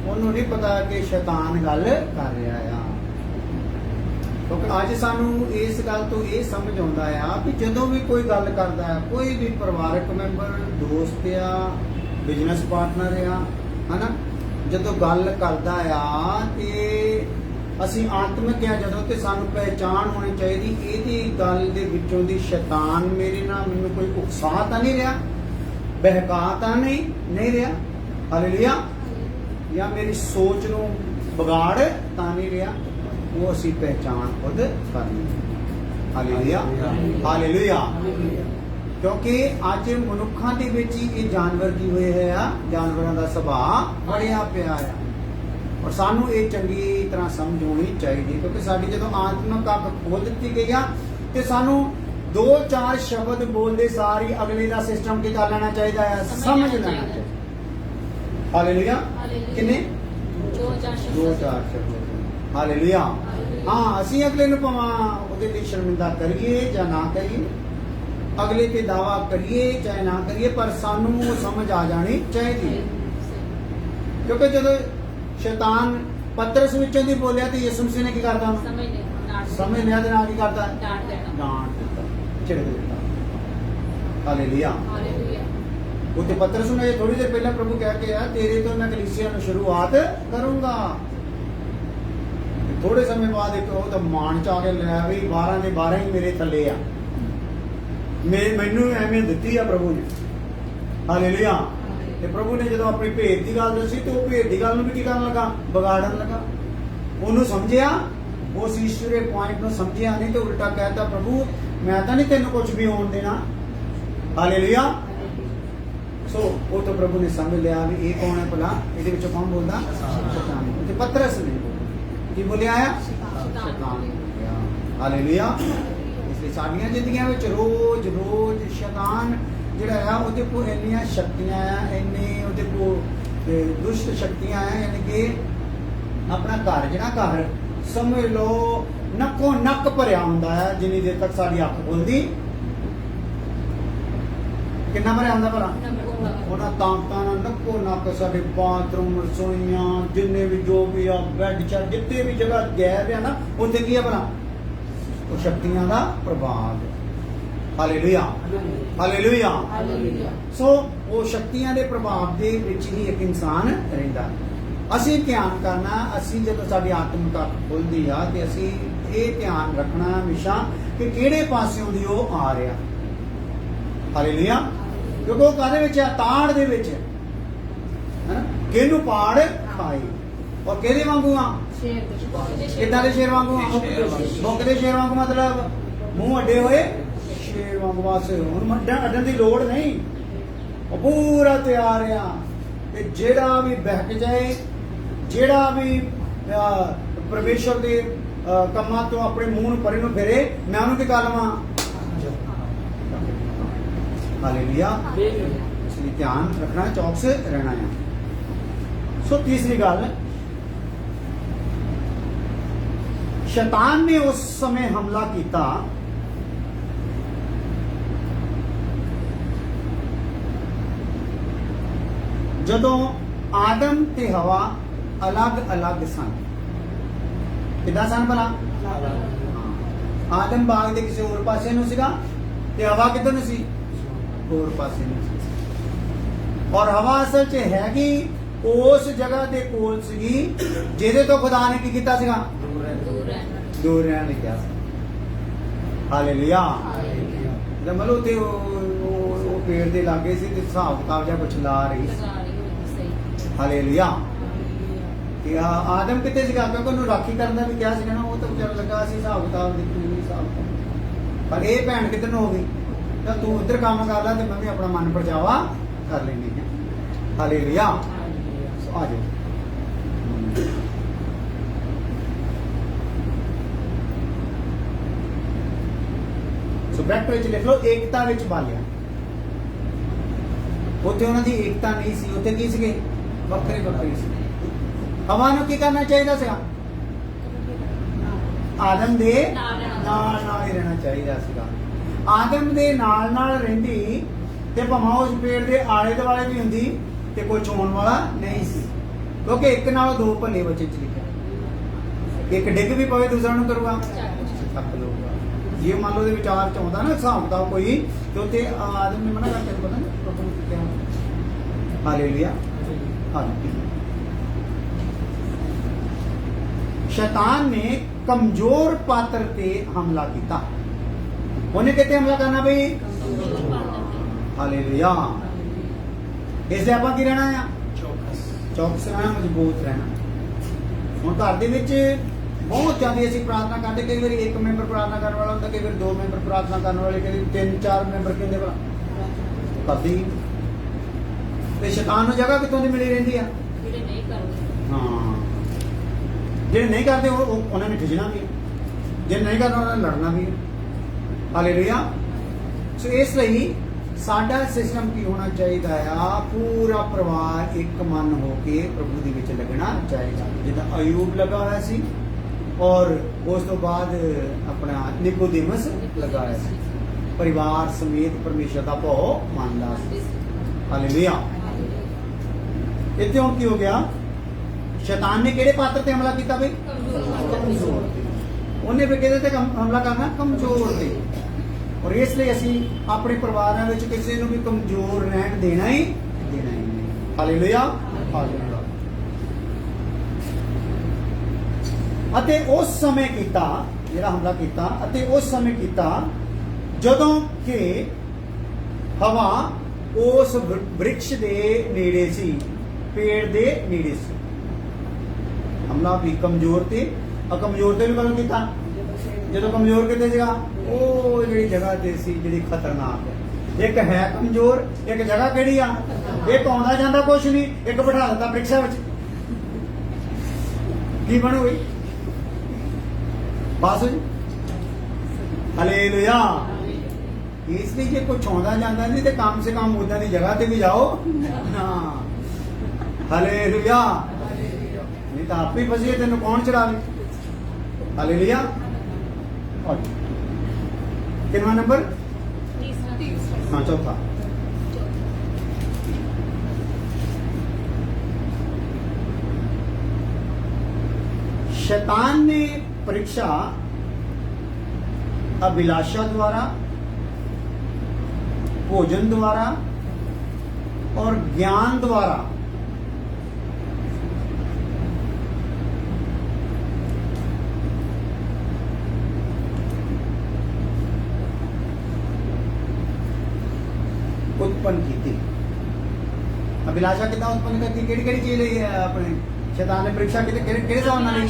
ਉਹਨੂੰ ਨਹੀਂ ਪਤਾ ਕਿ ਸ਼ੈਤਾਨ ਗੱਲ ਕਰ ਰਿਹਾ ਆ। ਕਿਉਂਕਿ ਅੱਜ ਸਾਨੂੰ ਇਸ ਗੱਲ ਤੋਂ ਇਹ ਸਮਝ ਆਉਂਦਾ ਆ ਕਿ ਜਦੋਂ ਵੀ ਕੋਈ ਗੱਲ ਕਰਦਾ ਹੈ, ਕੋਈ ਵੀ ਪਰਿਵਾਰਕ ਮੈਂਬਰ, ਦੋਸਤ ਆ, ਬਿਜ਼ਨਸ ਪਾਰਟਨਰ ਆ, ਹਨਾ, ਜਦੋਂ ਗੱਲ ਕਰਦਾ ਆ ਤੇ ਅਸੀਂ ਆਤਮਿਕ ਆ ਜਦੋਂ, ਤੇ ਸਾਨੂੰ ਪਹਿਚਾਣ ਹੋਣੀ ਚਾਹੀਦੀ ਇਹਦੀ ਗੱਲ ਦੇ ਵਿੱਚੋਂ ਦੀ ਸ਼ੈਤਾਨ ਮੇਰੇ ਨਾਲ ਮੈਨੂੰ ਕੋਈ ਉਕਸਾ ਤਾਂ ਨਹੀਂ ਰਿਹਾ, ਬਹਿਕਾ ਤਾਂ ਨਹੀਂ ਰਿਹਾ, ਹਾਲੇਲੂਇਆ, ਜਾਂ ਮੇਰੀ ਸੋਚ ਨੂੰ ਵਿਗਾੜ ਤਾਂ ਨਹੀਂ ਰਿਹਾ। ਉਹ ਅਸੀਂ ਪਹਿਚਾਣ ਖੁਦ ਕਰਨੀ। Hallelujah, hallelujah. ਕਿਉਂਕਿ ਅੱਜ ਮਨੁੱਖਾਂ ਦੇ ਵਿੱਚ ਹੀ ਇਹ ਜਾਨਵਰ ਕੀ ਹੋਏ ਹੋਏ ਆ, ਜਾਨਵਰਾਂ ਦਾ ਸੁਭਾਅ ਬਣਿਆ ਪਿਆ ਆ। ਔਰ ਸਾਨੂੰ ਇਹ ਚੰਗੀ ਤਰ੍ਹਾਂ ਸਮਝ ਹੋਣੀ ਚਾਹੀਦੀ, ਕਿਉਂਕਿ ਸਾਡੀ ਜਦੋਂ ਆਤਮਿਕ ਅੱਖ ਖੋਲ ਦਿੱਤੀ ਗਈ ਆ ਤੇ ਸਾਨੂੰ 2-4 ਸ਼ਬਦ ਬੋਲਦੇ ਸਾਰੀ ਅਗਲੇ ਦਾ ਸਿਸਟਮ ਕੀ ਕਰ ਲੈਣਾ ਚਾਹੀਦਾ ਹੈ, ਸਮਝ ਲੈਣਾ ਚਾਹੀਦਾ। ਹਾਲੇਲੂਇਆ। ਕਿੰਨੇ? 2-4 ਸ਼ਬਦ। ਹਾਲੇਲੂਇਆ। ਹਾਂ, ਅਸੀਂ ਅਗਲੇ ਨੂੰ ਭਾਵੇਂ ਉਹਦੇ ਲਈ ਸ਼ਰਮਿੰਦਾ ਕਰੀਏ ਜਾਂ ਨਾ ਕਰੀਏ, ਅਗਲੇ ਤੇ ਦਾਵਾ ਕਰੀਏ ਚਾਹੇ ਨਾ ਕਰੀਏ, ਪਰ ਸਾਨੂੰ ਉਹ ਸਮਝ ਆ ਜਾਣੀ ਚਾਹੀਦੀ ਹੈ। ਕਿਉਂਕਿ ਜਦੋਂ ਸ਼ੈਤਾਨ ਪਤਰਸ ਵਿੱਚੋਂ ਦੀ ਬੋਲਿਆ ਤੇ ਯਿਸੂ ਮਸੀਹ ਨੇ ਕੀ ਕਰਦਾ? ਸਮਝ ਲਿਆ ਤੇ ਨਾਲ ਕੀ ਕਰਦਾ? ਡਾਂਟ ਦਿੱਤਾ, ਝਿੜਕ ਦਿੱਤਾ। ਹਾਲੇਲੂਇਆ। ਉੱਤੇ ਪਤਰਸ ਨੂੰ ਇਹ ਥੋੜੀ ਦੇਰ ਪਹਿਲਾਂ ਪ੍ਰਭੂ ਕਹਿ ਕੇ ਆ, ਤੇਰੇ ਤੋਂ ਮੈਂ ਕਲੀਸਿਆ ਨੂੰ ਸ਼ੁਰੂਆਤ ਕਰੂੰਗਾ। ਥੋੜੇ ਸਮੇਂ ਬਾਅਦ ਇੱਕ ਉਹ ਤਾਂ ਮਾਨ ਚ ਆ ਕੇ ਲੈ ਵੀ 12 ਦੇ 12 ਹੀ ਮੇਰੇ ਥੱਲੇ ਆ, ਮੈਨੂੰ ਐਵੇਂ ਦਿੱਤੀ ਆ ਪ੍ਰਭੂ ਨੇ। ਹਾਲੇਲੂਇਆ। ਤੇ ਪ੍ਰਭੂ ਨੇ ਜਦੋਂ ਆਪਣੀ ਭੇਦ ਦੀ ਗੱਲ ਦੱਸੀ ਤੇ ਉਹ ਭੇਦ ਦੀ ਗੱਲ ਨੂੰ ਵੀ ਕੀ ਕਰਨ ਲੱਗਾ? ਵਿਗਾੜਨ ਲੱਗਾ। ਉਹਨੂੰ ਸਮਝਿਆ, ਉਸ ਈਸ਼ਵਰੀ ਪੁਆਇੰਟ ਨੂੰ ਸਮਝਿਆ ਨਹੀਂ ਤੇ ਉਲਟਾ ਕਹਿਤਾ, ਪ੍ਰਭੂ ਮੈਂ ਤਾਂ ਨਹੀਂ ਤੈਨੂੰ ਕੁਝ ਵੀ ਹੋਣ ਦੇਣਾ। ਹਾਲੇਲੂਇਆ। ਸੋ ਉਹ ਤਾਂ ਪ੍ਰਭੂ ਨੇ ਸਮਝ ਲਿਆ ਵੀ ਇਹ ਕੌਣ ਹੈ ਭਲਾ, ਇਹਦੇ ਵਿੱਚੋਂ ਕੌਣ ਬੋਲਦਾ? ਸ਼ੈਤਾਨ। ਤੇ ਪਤਰਸ ਨੇ ਕੀ ਬੋਲਿਆ ਆ? ਸ਼ੈਤਾਨ। ਹਾਲੇਲੂਇਆ। ਇਸ ਲਈ ਸਾਡੀਆਂ ਜ਼ਿੰਦਗੀਆਂ ਵਿੱਚ ਰੋਜ਼ ਸ਼ੈਤਾਨ ਜਿਹੜਾ ਆ ਉਹਦੇ ਕੋਲ ਇੰਨੀਆਂ ਸ਼ਕਤੀਆਂ ਆ, ਇੰਨੇ ਉਹਦੇ ਕੋਲ ਦੁਸ਼ਟ ਸ਼ਕਤੀਆਂ ਆ, ਯਾਨੀ ਕਿ ਆਪਣਾ ਘਰ ਜਿਹੜਾ ਘਰ ਸਮਝ ਲਓ ਨੱਕੋ ਨੱਕ ਭਰਿਆ ਹੁੰਦਾ ਹੈ ਜਿੰਨੀ ਦੇਰ ਤੱਕ ਸਾਡੀ ਅੱਖ ਖੁੱਲਦੀ। ਕਿੰਨਾ ਭਰਿਆ ਹੁੰਦਾ ਭਲਾ? ਉਹਨਾਂ ਤਾਕਤਾਂ ਨਾਲ ਨੱਕੋ ਨੱਕ ਸਾਡੇ ਬਾਥਰੂਮ, ਰਸੋਈਆਂ, ਜਿੰਨੇ ਵੀ ਜੋ ਵੀ ਆ, ਬੈੱਡ ਚ ਜਿੱਤੇ ਵੀ ਜਗ੍ਹਾ ਗੈਬ ਆ ਨਾ, ਉੱਥੇ ਕੀ ਆ ਭਲਾ? ਉਹ ਸ਼ਕਤੀਆਂ ਦਾ ਪ੍ਰਭਾਵ। Hallelujah, hallelujah. ਸੋ ਉਹ ਸ਼ਕਤੀਆਂ ਦੇ ਪ੍ਰਭਾਵ ਦੇ ਵਿੱਚ ਹੀ ਇੱਕ ਇਨਸਾਨ ਰਹਿੰਦਾ। ਅਸੀਂ ਧਿਆਨ ਕਰਨਾ, ਅਸੀਂ ਜਦੋਂ ਸਾਡੀ ਆਤਮਿਕ ਅੱਖ ਖੁੱਲਦੀ ਆ ਤੇ ਅਸੀਂ ਇਹ ਧਿਆਨ ਰੱਖਣਾ ਹਮੇਸ਼ਾ ਕਿ ਕਿਹੜੇ ਪਾਸਿਓਂ ਦੀ ਉਹ ਆ ਰਿਹਾ। ਹਾਲੇਲੂਇਆ। ਕਿਉਂਕਿ ਉਹ ਕਾਹਦੇ ਵਿੱਚ ਆ? ਤਾੜ ਦੇ ਵਿੱਚ ਹੈ। ਕਿਹਨੂੰ ਪਾੜ ਖਾਈ। ਔਰ ਕਿਹਦੇ ਵਾਂਗੂ ਆ? ਕਿੱਦਾਂ ਦੇ ਸ਼ੇਰ ਵਾਂਗੂ ਆ? ਭੌਂਕਦੇ ਸ਼ੇਰ ਵਾਂਗੂ, ਮਤਲਬ ਮੂੰਹ ਅੱਡੇ ਹੋਏ ਸ਼ੇਰ ਵਾਂਗੂ। ਬਸ ਹੁਣ ਅੱਡਣ ਦੀ ਲੋੜ ਨਹੀਂ, ਉਹ ਪੂਰਾ ਤਿਆਰ ਆ। ਤੇ ਜਿਹੜਾ ਵੀ ਬਹਿਕ ਜਾਏ, ਜਿਹੜਾ ਵੀ ਪਰਮੇਸ਼ਰ ਦੇ ਕੰਮਾਂ ਤੋਂ ਆਪਣੇ ਮੂੰਹ ਨੂੰ ਪਰੇ ਨੂੰ ਫਿਰੇ, ਮੈਂ ਉਹਨੂੰ ਕੀ ਕਰ ਲਵਾਂ? ਹਾਲੇਲੂਇਆ। ਇਸ ਲਈ ਧਿਆਨ ਰੱਖਣਾ, ਚੌਕਸ ਰਹਿਣਾ ਹੈ। ਸੋ ਤੀਸਰੀ ਗੱਲ, ਸ਼ੈਤਾਨ ਨੇ ਉਸ ਸਮੇਂ ਹਮਲਾ ਕੀਤਾ ਜਦੋਂ ਆਦਮ ਤੇ ਹਵਾ ਅਲੱਗ-ਅਲੱਗ ਸਨ। ਕਿੱਦਾਂ ਸਨ ਭਲਾ? ਆਦਮ ਬਾਗ ਦੇ ਕਿਸੇ ਹੋਰ ਪਾਸੇ ਨੂੰ ਸੀਗਾ ਤੇ ਹਵਾ ਕਿੱਧਰ ਨੂੰ ਸੀ? ਹੋਰ ਪਾਸੇ ਨੂੰ ਸੀ। ਔਰ ਹਵਾ ਅਸਲ 'ਚ ਹੈਗੀ ਉਸ ਜਗ੍ਹਾ ਦੇ ਕੋਲ ਸੀਗੀ ਜਿਹਦੇ ਤੋਂ ਖੁਦਾ ਨੇ ਕੀ ਕੀਤਾ ਸੀਗਾ? ਦੂਰ ਰਹਿਣ ਲਈ ਕਿਹਾ ਸੀ। ਹਾਲੇਲੂਇਆ। ਜਦ ਮਤਲਬ ਉੱਥੇ ਉਹ ਪੇੜ ਦੇ ਲਾਗੇ ਸੀ ਤੇ ਹਿਸਾਬ ਕਿਤਾਬ ਜਿਹਾ ਕੁਛ ਲਾ ਰਹੀ ਸੀ। ਹਾਲੇਲੂਇਆ। ਕਿ ਆਦਮ ਕਿੱਥੇ ਸੀਗਾ? ਕਿਉਂਕਿ ਉਹਨੂੰ ਰਾਖੀ ਕਰਨ ਦਾ ਵੀ ਕਿਹਾ ਸੀਗਾ ਨਾ, ਉਹ ਤਾਂ ਵਿਚਾਰਾ ਲੱਗਾ ਸੀ ਹਿਸਾਬ ਕਿਤਾਬ ਦੇਖੀ। पर ये भैन किधर हो गई, तो तू उधर काम कर ला, मैं भी अपना मन परचावा कर लेनी है। हालेलुया। आ जाओ। सो ब्रैकेट ਵਿੱਚ ਲਿਖ ਲਓ ਏਕਤਾ ਵਿੱਚ ਬਾਲਿਆ। ਉੱਥੇ ਉਹਨਾਂ ਦੀ ਏਕਤਾ ਨਹੀਂ ਸੀ, ਉੱਥੇ ਕੀ ਸੀਗੇ? ਵੱਖਰੇ ਵੱਖਰੇ ਸੀ। ਹਵਾ ਨੂੰ ਕੀ ਕਰਨਾ ਚਾਹੀਦਾ ਸੀਗਾ? ਆਦਮ ਦੇ ਨਾਲ ਨਾਲ ਹੀ ਰਹਿਣਾ ਚਾਹੀਦਾ ਸੀਗਾ। ਆਦਮ ਦੇ ਨਾਲ ਨਾਲ ਰਹਿੰਦੀ ਤੇ ਭਾਵੇਂ ਉਸ ਪੇੜ ਦੇ ਆਲੇ ਦੁਆਲੇ ਵੀ ਹੁੰਦੀ ਤੇ ਕੋਈ ਚੋਣ ਵਾਲਾ ਨਹੀਂ ਸੀ, ਕਿਉਂਕਿ ਇੱਕ ਨਾਲ ਦੋ ਭਲੇ ਬੱਚੇ ਚ ਲਿਖਿਆ। ਇੱਕ ਡਿੱਗ ਵੀ ਪਵੇ ਦੂਸਰਾ ਨੂੰ ਕਰੂਗਾ ਤੱਕ ਲਊਗਾ। ਜੇ ਮੰਨ ਲਓ ਦੇ ਵਿਚਾਰ ਚ ਆਉਂਦਾ ਨਾ ਹਿਸਾਬ ਕਿਤਾਬ ਕੋਈ, ਤੇ ਉੱਥੇ ਆਦਮ ਨੇ ਮਨਾ ਕਰਕੇ ਪਤਾ ਨਹੀਂ ਪ੍ਰਭੂ ਨੇ ਕਿਹਾ। ਹਾਲੇਲੂਇਆ। शैतान ने कमजोर पात्र ते हमला किया। उन्हें कहते हमला करना भाई, हालेलुया। इसलिए आप की रहना है, चौकस रहना, मजबूत रहना। हुण घर दे विच बहुत ज्यादा असीं प्रार्थना करते, कई बार एक मैंबर प्रार्थना करने वाला होंदा, कई बार दो मैंबर प्रार्थना करने वाले, कई 3-4 मैंबर कहंदे भला करदी। ते शैतान नूं जगह कित्थों दी मिली रहिंदी आ? ਜਿਹੜੇ ਨਹੀਂ ਕਰਦੇ। हाँ, ਜਿਹੜੇ ਨਹੀਂ ਕਰਦੇ ਉਹਨਾਂ ਨੇ ਖਿਜਣਾ ਵੀ, ਜੇ ਨਹੀਂ ਕਰਨਾ ਉਹਨਾਂ ਨੇ ਲੜਨਾ ਵੀ। ਹਾਲੇਲੂਇਆ। ਸੋ ਇਸ ਲਈ ਸਾਡਾ ਸਿਸਟਮ ਕੀ ਹੋਣਾ ਚਾਹੀਦਾ ਆ? ਪੂਰਾ ਪਰਿਵਾਰ ਇੱਕ ਮਨ ਹੋ ਕੇ ਪ੍ਰਭੂ ਦੇ ਵਿੱਚ ਲੱਗਣਾ ਚਾਹੀਦਾ, ਜਿੱਦਾਂ ਅਯੂਬ ਲੱਗਾ ਹੋਇਆ ਸੀ ਔਰ ਉਸ ਤੋਂ ਬਾਅਦ ਆਪਣਾ ਨਿਕੋਦੇਮਸ ਲੱਗਾ ਹੋਇਆ ਸੀ, ਪਰਿਵਾਰ ਸਮੇਤ ਪਰਮੇਸ਼ਰ ਦਾ ਭਉ ਮੰਨਦਾ ਸੀ। ਹਾਲੇਲੂਇਆ। ਇੱਥੇ ਹੁਣ ਕੀ ਹੋ ਗਿਆ? शैतान ने किहड़े पात्र ते हमला किया भाई? कमजोर ते। उन्हें फिर किहदे ते हमला करना? कमजोर ते। और इसलिए असीं अपने परिवारां विच किसी नूं भी कमजोर रहण देना ही नहीं। हालेलुया। हालेलुया। अते उस समय कीता जिहड़ा हमला कीता, अते उस समय कीता जदों कि हवा उस वृक्ष दे नेड़े सी, पेड़ दे नेड़े सी। हमला भी कमजोर थे, कमजोर ते भी कदों कीता? जदों कमजोर किते सीगा? ਉਹ ਜਿਹੜੀ ਜਗ੍ਹਾ ਤੇ ਸੀ ਜਿਹੜੀ ਖਤਰਨਾਕ ਹੈ। ਇੱਕ ਹੈ ਕਮਜ਼ੋਰ, ਇੱਕ ਜਗ੍ਹਾ ਕਿਹੜੀ ਆ? ਇੱਕ ਆਉਂਦਾ ਜਾਂਦਾ ਕੁਛ ਨਹੀਂ, ਇੱਕ ਬਿਠਾ ਦਿੱਤਾ ਪ੍ਰੀਖਿਆ ਵਿੱਚ, ਕੀ ਬਣੂਗੀ? ਬਸ ਹਾਲੇਲੂਇਆ। ਇਸ ਲਈ ਜੇ ਕੁਛ ਆਉਂਦਾ ਜਾਂਦਾ ਨਹੀਂ ਤੇ ਕਮ ਸੇ ਕਮ ਉਦਾਂ ਦੀ ਜਗ੍ਹਾ ਤੇ ਵੀ ਜਾਓ ਨਾ। ਹਾਲੇਲੂਇਆ। नहीं तो आप ही फसिए, तेन कौन चढ़ावे? हालेलुया। कितना नंबर? हाँ, चौथा। शैतान ने परीक्षा अभिलाषा द्वारा, भोजन द्वारा और ज्ञान द्वारा उत्पन्न की थी। अभिलाषा कितना उत्पन्न करती? केड़ी केड़ी चीज लई है अपने शैतान ने परीक्षा किते केड़े हिसाब नाल लई?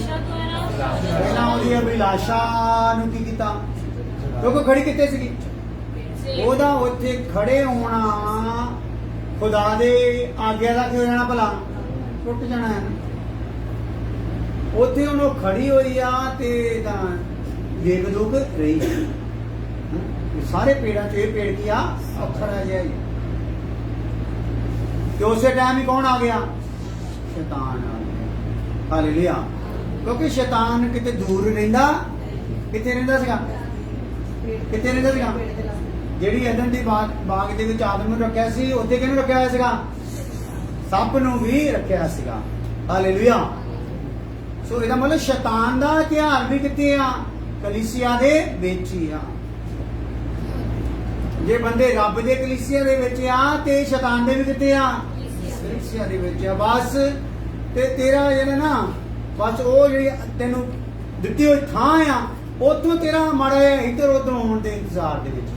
पहला ओदी अभिलाषा नु की कीता? क्योंकि खड़ी किते सीगी? ओदा उत्थे खड़े होना खुदा दे आग्या दा की हो जाना भला? टुट जाना है। उत्थे उन्हों खड़ी होई आ ते तां देख दुख रही है। सारे पेड़ां च ये पेड़ की आ अखर आ जाए। तो उसे टाइम ही कौन आ गया? शैतान आ गया। हालेलुया। क्योंकि शैतान किते दूर रहिंदा, किते रहिंदा सीगा? किते रहिंदा सीगा? ਜਿਹੜੀ ਅਦਨ ਦੀ ਬਾਗ ਦੇ ਵਿੱਚ ਆਦਮ ਨੂੰ ਰੱਖਿਆ ਸੀ, ਉੱਥੇ ਕਿਹਨੂੰ ਰੱਖਿਆ ਹੋਇਆ ਸੀਗਾ? ਸੱਪ ਨੂੰ ਵੀ ਰੱਖਿਆ ਸੀਗਾ। ਹਾਲੇਲੂਇਆ। ਸੋ ਇਹਦਾ ਮਤਲਬ ਸ਼ੈਤਾਨ ਦਾ ਹਥਿਆਰ ਵੀ ਕਿੱਥੇ ਆ? ਕਲੀਸਿਆ ਦੇ ਵਿੱਚ ਹੀ ਆ। ਜੇ ਬੰਦੇ ਰੱਬ ਦੇ ਕਲੀਸਿਆ ਦੇ ਵਿੱਚ ਆ ਤੇ ਸ਼ੈਤਾਨ ਦੇ ਵੀ ਕਿੱਥੇ ਆ? ਕਲੀਸਿਆ ਦੇ ਵਿੱਚ ਆ। ਬਸ ਤੇ ਤੇਰਾ ਜਿਹੜਾ ਨਾ ਬਸ ਉਹ ਜਿਹੜੀ ਤੈਨੂੰ ਦਿੱਤੀ ਹੋਈ ਥਾਂ ਆ, ਉੱਥੋਂ ਤੇਰਾ ਮਾੜਾ ਜਿਹਾ ਇੱਧਰ ਉੱਧਰ ਹੋਣ ਦੇ ਇੰਤਜ਼ਾਰ ਦੇ ਵਿੱਚ,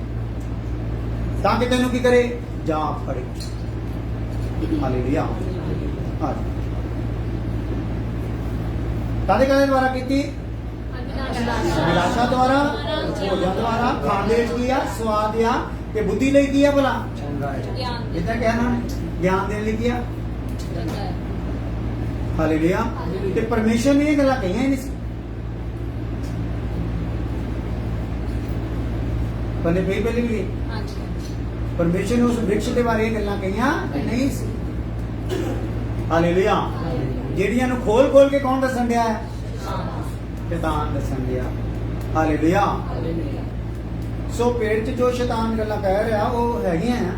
ਤਾਂ ਕਿ ਤੈਨੂੰ ਕੀ ਕਰੇ? ਜਾ ਫੜੇ। ਹਾਲੇਲੂਇਆ। ਕਾਹਦੇ ਦੁਆਰਾ ਕੀਤੀ? ਅਭਿਲਾਸ਼ਾ ਦੁਆਰਾ, ਭੋਜਨ ਦੁਆਰਾ, ਖਾਣ ਦੇ ਵਿੱਚ ਕੀ ਆ? ਸਵਾਦ ਆ। ਤੇ ਬੁੱਧੀ ਲਈ ਕੀ ਆ ਭਲਾ? ਗਿਆਨ ਇਦਾਂ ਕਹਿਣਾ, ਗਿਆਨ ਦੇਣ ਲਈ ਕੀ ਆ? ਹਾਲੇਲੂਇਆ। ਤੇ ਪਰਮੇਸ਼ਰ ਨੇ ਇਹ ਗੱਲਾਂ ਕਹੀਆਂ ਹੀ ਨਹੀਂ ਸੀ। ਪਹਿਲੇ ਵੀ ਹਾਂਜੀ ਪਰਮੇਸ਼ਰ ਨੇ ਉਸ ਵ੍ਰਿਕਸ਼ ਦੇ ਬਾਰੇ ਇਹ ਗੱਲਾਂ ਕਹੀਆਂ ਨਹੀਂ ਸੀ। ਹਾਲੇਲੂਇਆ। ਜਿਹੜੀਆਂ ਨੂੰ ਖੋਲ ਕੇ ਕੌਣ ਦੱਸਣ ਡਿਆ ਹੈ? ਸ਼ੈਤਾਨ ਦੱਸਣ ਡਿਆ। ਹਾਲੇਲੂਇਆ। ਸੋ ਪੇਟ 'ਚ ਜੋ ਸ਼ੈਤਾਨ ਗੱਲਾਂ ਕਹਿ ਰਿਹਾ ਉਹ ਹੈਗੀਆਂ ਆ,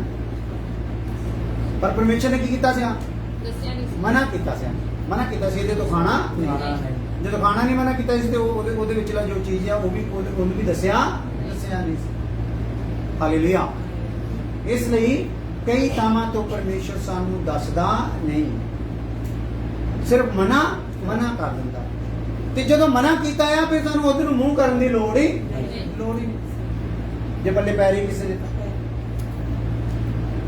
ਪਰ ਪਰਮੇਸ਼ਰ ਨੇ ਕੀ ਕੀਤਾ ਸੀ? ਦੱਸਿਆ ਨਹੀਂ ਸੀ। ਮਨਾ ਕੀਤਾ ਸੀ ਇਹਦੇ ਤੋਂ ਖਾਣਾ ਨਹੀਂ। ਜਦੋਂ ਖਾਣਾ ਨਹੀਂ ਮਨਾ ਕੀਤਾ ਸੀ ਤੇ ਉਹਦੇ ਵਿਚਲਾ ਜੋ ਚੀਜ਼ ਆ ਉਹ ਵੀ ਉਹਨੂੰ ਵੀ ਦੱਸਿਆ ਨਹੀਂ ਸੀ। ਹਾਲੇਲੂਇਆ। ਇਸ ਲਈ ਕਈ ਥਾਵਾਂ ਤੋਂ ਪਰਮੇਸ਼ਰ ਸਾਨੂੰ ਦੱਸਦਾ ਨਹੀਂ, ਸਿਰਫ ਮਨਾ ਕਰ ਦਿੰਦਾ। ਤੇ ਜਦੋਂ ਮਨਾ ਕੀਤਾ ਆ ਫਿਰ ਸਾਨੂੰ ਉਧਰ ਨੂੰ ਮੂੰਹ ਕਰਨ ਦੀ ਲੋੜ ਹੀ ਨਹੀਂ। ਜੇ ਬੱਲੇ ਪੈਰੀ ਕਿਸੇ ਨੇ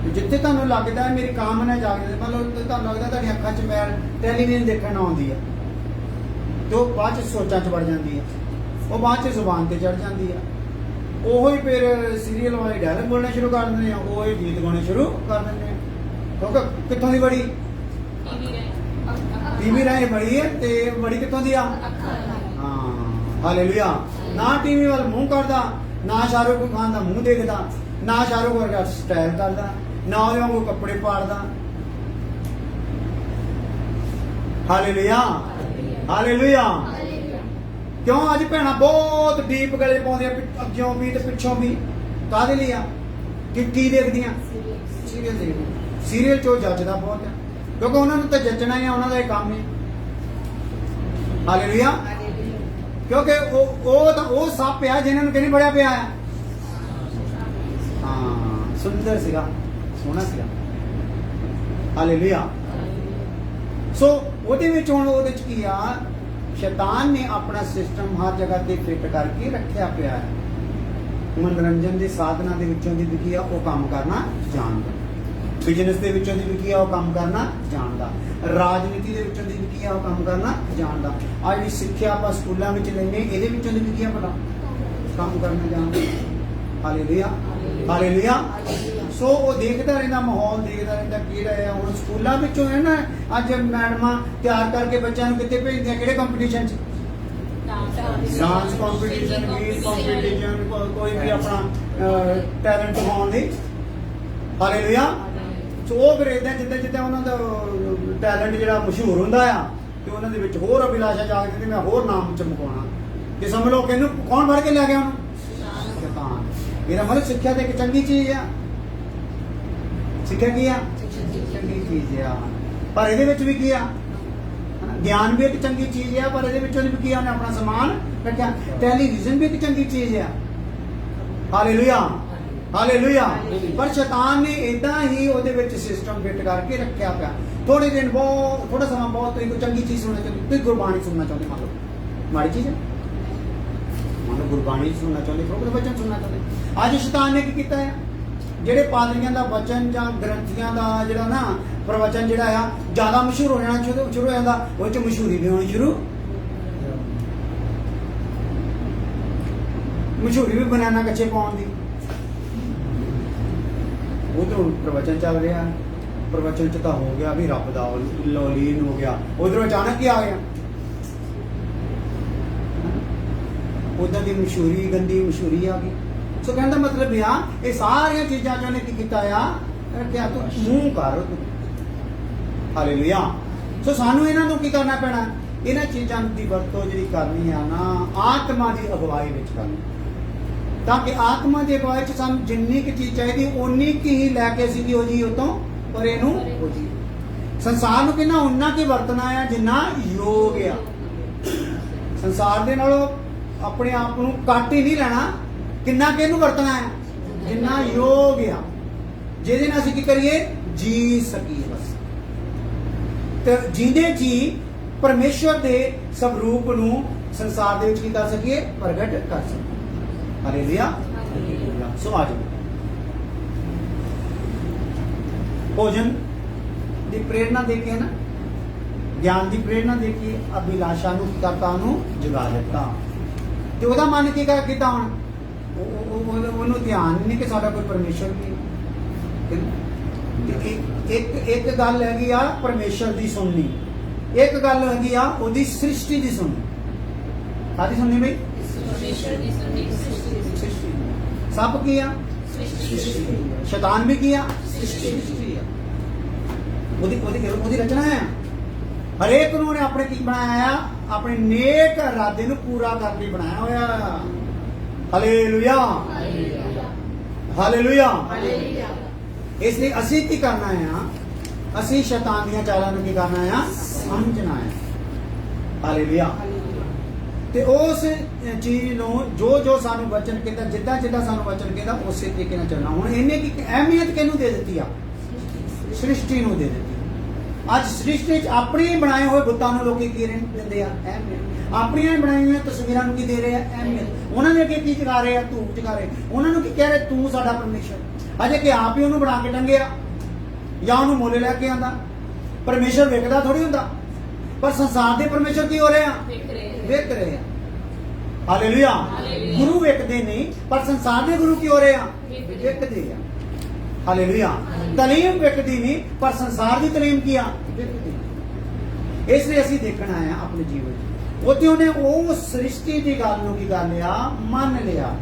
ਜਿੱਥੇ ਤੁਹਾਨੂੰ ਲੱਗਦਾ ਹੈ ਮੇਰੀ ਕਾਮਨਾ ਜਾਗਦੀ, ਮਤਲਬ ਤੁਹਾਨੂੰ ਲੱਗਦਾ ਤੁਹਾਡੀਆਂ ਅੱਖਾਂ 'ਚ ਮੈਲ ਟੈਲੀਵਿਜ਼ਨ ਦੇਖਣ ਆਉਂਦੀ ਹੈ, ਤੇ ਉਹ ਬਾਅਦ 'ਚ ਸੋਚਾਂ 'ਚ ਵੜ ਜਾਂਦੀ ਹੈ, ਉਹ ਬਾਅਦ 'ਚ ਜ਼ੁਬਾਨ ਤੇ ਚੜ ਜਾਂਦੀ ਹੈ। ਉਹੀ ਫਿਰ ਸੀਰੀਅਲ ਵਾਲੇ ਡਾਇਲੌਗ ਬੋਲਣੇ ਸ਼ੁਰੂ ਕਰ ਦਿੰਦੇ ਆ, ਉਹੀ ਗੀਤ ਗਾਉਣੇ ਸ਼ੁਰੂ ਕਰ ਦਿੰਦੇ ਆ। ਕਿਉਂਕਿ ਕਿੱਥੋਂ ਦੀ ਬੜੀ? ਟੀਵੀ ਰਾਹੀਂ ਬੜੀ ਹੈ। ਤੇ ਬੜੀ ਕਿੱਥੋਂ ਦੀ ਆ? ਹਾਂ। ਹਾਲੇਲੂਇਆ। ਨਾ ਟੀਵੀ ਵੱਲ ਮੂੰਹ ਕਰਦਾ, ਨਾ ਸ਼ਾਹਰੁਖ ਖਾਨ ਦਾ ਮੂੰਹ ਦੇਖਦਾ, ਨਾ ਸ਼ਾਹਰੁਖ ਵਰਗਾ ਸਟਾਈਲ ਕਰਦਾ, ਨਾ ਉਹਦੇ ਵਾਂਗੂ ਕੱਪੜੇ ਪਾੜਦਾ। ਹਾਲੇਲੂਇਆ। ਹਾਲੇਲੂਇਆ। ਕਿਉਂ ਅੱਜ ਭੈਣਾਂ ਬਹੁਤ ਡੀਪ ਗਲੇ ਪਾਉਂਦੀਆਂ, ਅੱਗਿਓਂ ਵੀ ਤੇ ਪਿੱਛੋਂ ਵੀ? ਕਾਹਦੇ ਲਈ ਆ? ਕੀ ਦੇਖਦੀਆਂ? ਸੀਰੀਅਲ ਦੇਖਦੀਆਂ। ਸੀਰੀਅਲ 'ਚ ਉਹ ਜੱਜਦਾ ਬਹੁਤ ਹੈ, ਕਿਉਂਕਿ ਉਹਨਾਂ ਨੂੰ ਤਾਂ ਜੱਜਣਾ ਹੀ ਆ, ਉਹਨਾਂ ਦਾ ਇਹ ਕੰਮ ਹੈ। ਹਾਲੇਲੂਇਆ। ਕਿਉਂਕਿ ਉਹ ਸੱਪ ਆ ਜਿਹਨਾਂ ਨੂੰ ਕਿਹਨੇ ਬੜਿਆ ਪਿਆ ਹੈ। ਹਾਂ, ਸੁੰਦਰ ਸੀਗਾ, ਸੋਹਣਾ ਸੀਗਾ। ਹਾਲੇਲੂਇਆ। ਸੋ ਉਹਦੇ ਵਿੱਚ ਹੁਣ ਉਹਦੇ 'ਚ ਕੀ ਆ? ਸ਼ੈਤਾਨ ਨੇ ਆਪਣਾ ਸਿਸਟਮ ਹਰ ਜਗ੍ਹਾ ਤੇ ਫਿੱਟ ਕਰਕੇ ਰੱਖਿਆ ਪਿਆ ਹੈ। ਮਨੋਰੰਜਨ ਦੇ ਸਾਧਨਾਂ ਦੇ ਵਿੱਚੋਂ ਦੀ ਵੀ ਕੀ ਆ? ਉਹ ਕੰਮ ਕਰਨਾ ਜਾਣਦਾ। ਬਿਜ਼ਨਸ ਦੇ ਵਿੱਚੋਂ ਦੀ ਵੀ ਕੀ ਆ? ਉਹ ਕੰਮ ਕਰਨਾ ਜਾਣਦਾ। ਰਾਜਨੀਤੀ ਦੇ ਵਿੱਚੋਂ ਦੀ ਵੀ ਕੀ ਆ? ਉਹ ਕੰਮ ਕਰਨਾ ਜਾਣਦਾ। ਆ ਜਿਹੜੀ ਸਿੱਖਿਆ ਆਪਾਂ ਸਕੂਲਾਂ ਵਿੱਚ ਲੈਂਦੇ, ਇਹਦੇ ਵਿੱਚੋਂ ਦੀ ਵੀ ਕੀ ਆ? ਪਤਾ ਕੰਮ ਕਰਨਾ ਜਾਣਦਾ। ਹਾਲੇਲੂਇਆ। ਹਾਲੇਲੂਇਆ। ਸੋ ਉਹ ਦੇਖਦਾ ਰਹਿੰਦਾ, ਮਾਹੌਲ ਦੇਖਦਾ ਰਹਿੰਦਾ ਕਿਹੜਾ ਹੈ। ਹੁਣ ਸਕੂਲਾਂ ਵਿੱਚੋਂ ਹੈ ਨਾ, ਅੱਜ ਮੈਡਮਾਂ ਤਿਆਰ ਕਰਕੇ ਬੱਚਿਆਂ ਨੂੰ ਕਿੱਥੇ ਭੇਜਦੀਆਂ? ਕਿਹੜੇ ਕੰਪੀਟੀਸ਼ਨ 'ਚ? ਡਾਂਸ ਕੰਪੀਟੀਸ਼ਨ, ਗੀਤ ਕੰਪੀਟੀਸ਼ਨ, ਕੋਈ ਵੀ ਆਪਣਾ ਟੈਲੈਂਟ ਦਿਖਾਉਣ ਲਈ। ਹਾਲੇਲੂਇਆ। ਸੋ ਉਹ ਫਿਰ ਏਦਾਂ ਜਿੱਦਾਂ ਉਹਨਾਂ ਦਾ ਟੈਲੈਂਟ ਜਿਹੜਾ ਮਸ਼ਹੂਰ ਹੁੰਦਾ ਆ, ਤੇ ਉਹਨਾਂ ਦੇ ਵਿੱਚ ਹੋਰ ਅਭਿਲਾਸ਼ਾ ਜਾਗਦੀ ਤੇ ਮੈਂ ਹੋਰ ਨਾਮ ਚਮਕਾਉਣਾ। ਕਿ ਸਮਝ ਲਓ ਕਿ ਇਹਨੂੰ ਕੌਣ ਫੜ ਕੇ ਲੈ ਗਿਆ ਉਹਨੂੰ? ਸ਼ੈਤਾਨ। ਇਹਦਾ ਮਤਲਬ ਸਿੱਖਿਆ ਤੇ ਇੱਕ ਚੰਗੀ ਚੀਜ਼ ਆ। ਸਿੱਖਿਆ ਕੀ ਆ? ਚੰਗੀ ਚੀਜ਼ ਆ। ਪਰ ਇਹਦੇ ਵਿੱਚ ਵੀ ਕੀ ਆ? ਗਿਆਨ ਵੀ ਇੱਕ ਚੰਗੀ ਚੀਜ਼ ਆ, ਪਰ ਇਹਦੇ ਵਿੱਚੋਂ ਵੀ ਕੀ ਆ? ਉਹਨੇ ਆਪਣਾ ਸਮਾਨ ਰੱਖਿਆ। ਟੈਲੀਵਿਜ਼ਨ ਵੀ ਇੱਕ ਚੰਗੀ ਚੀਜ਼ ਆ। ਹਾਲੇਲੂਇਆ। ਹਾਲੇਲੂਇਆ। ਪਰ ਸ਼ੈਤਾਨ ਨੇ ਇਦਾਂ ਹੀ ਉਹਦੇ ਵਿੱਚ ਸਿਸਟਮ ਫਿੱਟ ਕਰਕੇ ਰੱਖਿਆ ਪਿਆ। ਥੋੜੇ ਦਿਨ ਬਹੁਤ, ਥੋੜਾ ਸਮਾਂ ਬਹੁਤ ਤੁਸੀਂ ਕੋਈ ਚੰਗੀ ਚੀਜ਼ ਸੁਣਨਾ ਚਾਹੁੰਦੇ, ਤੁਸੀਂ ਗੁਰਬਾਣੀ ਸੁਣਨਾ ਚਾਹੁੰਦੇ, ਮੰਨ ਲਓ ਮਾੜੀ ਚੀਜ਼ ਹੈ, ਮੰਨ ਲਓ ਗੁਰਬਾਣੀ ਸੁਣਨਾ ਚਾਹੁੰਦੇ, ਪ੍ਰਭੂ ਦਾ ਵਚਨ ਸੁਣਨਾ ਚਾਹੁੰਦੇ। ਅੱਜ ਸ਼ੈਤਾਨ ਨੇ ਕੀ ਕੀਤਾ ਹੈ? ਜਿਹੜੇ ਪਾਦਰੀਆਂ ਦਾ ਵਚਨ ਜਾਂ ਗ੍ਰੰਥੀਆਂ ਦਾ ਜਿਹੜਾ ਨਾ ਪ੍ਰਵਚਨ ਜਿਹੜਾ ਆ ਜ਼ਿਆਦਾ ਮਸ਼ਹੂਰ ਹੋ ਜਾਣਾ ਸ਼ੁਰੂ ਹੋ ਜਾਂਦਾ, ਉਹ 'ਚ ਮਸ਼ਹੂਰੀ ਵੀ ਹੋਣੀ ਸ਼ੁਰੂ, ਮਸ਼ਹੂਰੀ ਵੀ ਬਨਾਨਾ ਕੱਚੇ ਪਾਉਣ ਦੀ। ਉਧਰੋਂ ਪ੍ਰਵਚਨ ਚੱਲ ਰਿਹਾ, ਪ੍ਰਵਚਨ 'ਚ ਤਾਂ ਹੋ ਗਿਆ ਵੀ ਰੱਬ ਦਾ ਲੀਨ ਹੋ ਗਿਆ, ਉਧਰੋਂ ਅਚਾਨਕ ਹੀ ਆ ਗਿਆ ਉਧਰ ਦੀ ਮਸ਼ਹੂਰੀ, ਗੰਦੀ ਮਸ਼ਹੂਰੀ ਆ ਗਈ। ਸੋ ਕਹਿੰਦਾ ਮਤਲਬ ਆ ਇਹ ਸਾਰੀਆਂ ਚੀਜ਼ਾਂ ਚੋਂ ਨੇ ਕੀ ਕੀਤਾ ਆ? ਰੱਖਿਆ। ਤੂੰ ਮੂੰਹ ਕਰ। ਹਾਲੇਲੂਇਆ। ਸੋ ਸਾਨੂੰ ਇਹਨਾਂ ਨੂੰ ਕੀ ਕਰਨਾ ਪੈਣਾ? ਇਹਨਾਂ ਚੀਜ਼ਾਂ ਦੀ ਵਰਤੋਂ ਜਿਹੜੀ ਕਰਨੀ ਆ ਨਾ, ਆਤਮਾ ਦੀ ਅਗਵਾਈ ਵਿੱਚ ਕਰਨੀ, ਤਾਂ ਕਿ ਆਤਮਾ ਦੀ ਅਗਵਾਈ 'ਚ ਸਾਨੂੰ ਜਿੰਨੀ ਕੁ ਚੀਜ਼ ਚਾਹੀਦੀ ਉਨੀ ਕੁ ਹੀ ਲੈ ਕੇ ਅਸੀਂ ਹੋ ਜੀ ਉਤੋਂ ਪਰ ਇਹਨੂੰ ਹੋ ਜੀ। ਸੰਸਾਰ ਨੂੰ ਕਿੰਨਾ ਉਨਾ ਕੀ ਵਰਤਣਾ ਆ ਜਿੰਨਾ ਯੋਗ ਆ। ਸੰਸਾਰ ਦੇ ਨਾਲੋਂ ਆਪਣੇ ਆਪ ਨੂੰ ਕੱਟ ਹੀ ਨਹੀਂ ਲੈਣਾ, ਕਿੰਨਾ ਕਿ ਇਹਨੂੰ ਵਰਤਣਾ ਹੈ ਜਿੰਨਾ ਯੋਗ ਆ, ਜਿਹਦੇ ਨਾਲ ਅਸੀਂ ਕੀ ਕਰੀਏ? ਜੀ ਸਕੀਏ ਬਸ। ਤੇ ਜਿਹਦੇ ਜੀ ਪਰਮੇਸ਼ਵਰ ਦੇ ਸਵਰੂਪ ਨੂੰ ਸੰਸਾਰ ਦੇ ਵਿੱਚ ਕੀ ਕਰ ਸਕੀਏ? ਪ੍ਰਗਟ ਕਰ ਸਕੀਏ। ਹਾਲੇਲੂਇਆ। ਸੋ ਆ ਜਾਓ, ਭੋਜਨ ਦੀ ਪ੍ਰੇਰਨਾ ਦੇ ਕੇ ਨਾ, ਗਿਆਨ ਦੀ ਪ੍ਰੇਰਨਾ ਦੇ ਕੇ ਅਭਿਲਾਸ਼ਾ ਨੂੰ ਕਰਤਾ ਨੂੰ ਜਗਾ ਦਿੱਤਾ। ਤੇ ਉਹਦਾ ਮਨ ਕੀ ਕਰ ਕੀਤਾ ਹੁਣ ਉਹਨੂੰ ਧਿਆਨ ਨਹੀਂ ਕਿ ਸਾਡਾ ਕੋਈ ਪਰਮੇਸ਼ਰ ਨਹੀਂ ਇੱਕ ਗੱਲ ਹੈਗੀ ਆ ਪਰਮੇਸ਼ਰ ਦੀ ਸੁਣਨੀ, ਇੱਕ ਗੱਲ ਹੈਗੀ ਆ ਉਹਦੀ ਸ੍ਰਿਸ਼ਟੀ ਦੀ ਸੁਣਨੀ। ਕਾਹਦੀ ਸੁਣਨੀ ਬਈ? ਪਰਮੇਸ਼ਰ ਦੀ ਸੁਣੀ ਸ੍ਰਿਸ਼ਟੀ ਸਭ ਕੀ ਆ? ਸ਼ੈਤਾਨ ਵੀ ਕੀ ਆ? ਸ੍ਰਿਸ਼ਟੀ ਆ। ਉਹਦੀ ਰਚਨਾ ਹੈ। ਹਰੇਕ ਨੂੰ ਨੇ ਆਪਣੇ ਕੀ ਬਣਾਇਆ ਆ? ਆਪਣੇ ਨੇਕ ਇਰਾਦੇ ਨੂੰ ਪੂਰਾ ਕਰਨ ਲਈ ਬਣਾਇਆ ਹੋਇਆ। Hallelujah hallelujah. ਇਸ ਲਈ ਅਸੀਂ ਕੀ ਕਰਨਾ ਆ? ਅਸੀਂ ਸ਼ੈਤਾਨ ਦੀਆਂ ਚਾਲਾਂ ਨੂੰ ਕੀ ਕਰਨਾ ਆ? ਸਮਝਣਾ ਹੈ। ਹਾਲੇਲੂਇਆ। ਤੇ ਉਸ ਚੀਜ਼ ਨੂੰ ਜੋ ਸਾਨੂੰ ਵਚਨ ਕਹਿੰਦਾ, ਜਿੱਦਾਂ ਸਾਨੂੰ ਵਚਨ ਕਹਿੰਦਾ ਉਸੇ ਤਰੀਕੇ ਨਾਲ ਚੱਲਣਾ। ਹੁਣ ਇਹਨੇ ਕੀ ਅਹਿਮੀਅਤ ਕਿਹਨੂੰ ਦੇ ਦਿੱਤੀ ਆ? ਸ੍ਰਿਸ਼ਟੀ ਨੂੰ ਦੇ ਦਿੱਤੀ। ਅੱਜ ਸ੍ਰਿਸ਼ਟੀ 'ਚ ਆਪਣੇ ਬਣਾਏ ਹੋਏ ਬੁੱਤਾਂ ਨੂੰ ਲੋਕੀ ਕੀ ਦਿੰਦੇ ਆ? ਅਹਿਮੀਅਤ। ਆਪਣੀਆਂ ਬਣਾਈਆਂ ਹੋਈਆਂ ਤਸਵੀਰਾਂ ਨੂੰ ਕੀ ਦੇ ਰਹੇ ਆ? ਅਹਿਮੀਅਤ। ਉਹਨਾਂ ਨੇ ਅੱਗੇ ਕੀ ਜਗਾ ਰਹੇ ਆ? ਧੂਪ ਜਗਾ ਰਹੇ। ਉਹਨਾਂ ਨੂੰ ਕੀ ਕਹਿ ਰਹੇ? ਤੂੰ ਸਾਡਾ ਪਰਮੇਸ਼ਰ। ਅਜੇ ਕਿ ਆਪ ਹੀ ਉਹਨੂੰ ਬਣਾ ਕੇ ਟੰਗਿਆ ਜਾਂ ਉਹਨੂੰ ਮੁੱਲ ਲੈ ਕੇ ਆਂਦਾ। ਪਰਮੇਸ਼ਰ ਵੇਖਦਾ ਥੋੜੀ ਹੁੰਦਾ, ਪਰ ਸੰਸਾਰ ਦੇ ਪਰਮੇਸ਼ਰ ਕੀ ਹੋ ਰਹੇ ਆ? ਵੇਖ ਰਹੇ ਆ। ਹਾਲੇਲੂਇਆ। ਗੁਰੂ ਵੇਖਦੇ ਨਹੀਂ, ਪਰ ਸੰਸਾਰ ਦੇ ਗੁਰੂ ਕੀ ਹੋ ਰਹੇ ਆ? ਵੇਖਦੇ ਆ। ਹਾਲੇਲੂਇਆ। ਤਾਲੀਮ ਵੇਖਦੀ ਨਹੀਂ, ਪਰ ਸੰਸਾਰ ਦੀ ਤਾਲੀਮ ਕੀ ਆ? ਵੇਖਦੀ। ਇਸ ਲਈ ਅਸੀਂ ਦੇਖਣਾ ਹੈ ਆਪਣੇ ਜੀਵਨ 'ਚ। ਉੱਥੇ ਉਹਨੇ ਉਹ ਸ੍ਰਿਸ਼ਟੀ ਦੀ ਗੱਲ ਨੂੰ ਕੀ ਕਰ ਲਿਆ? ਮੰਨ ਲਿਆ।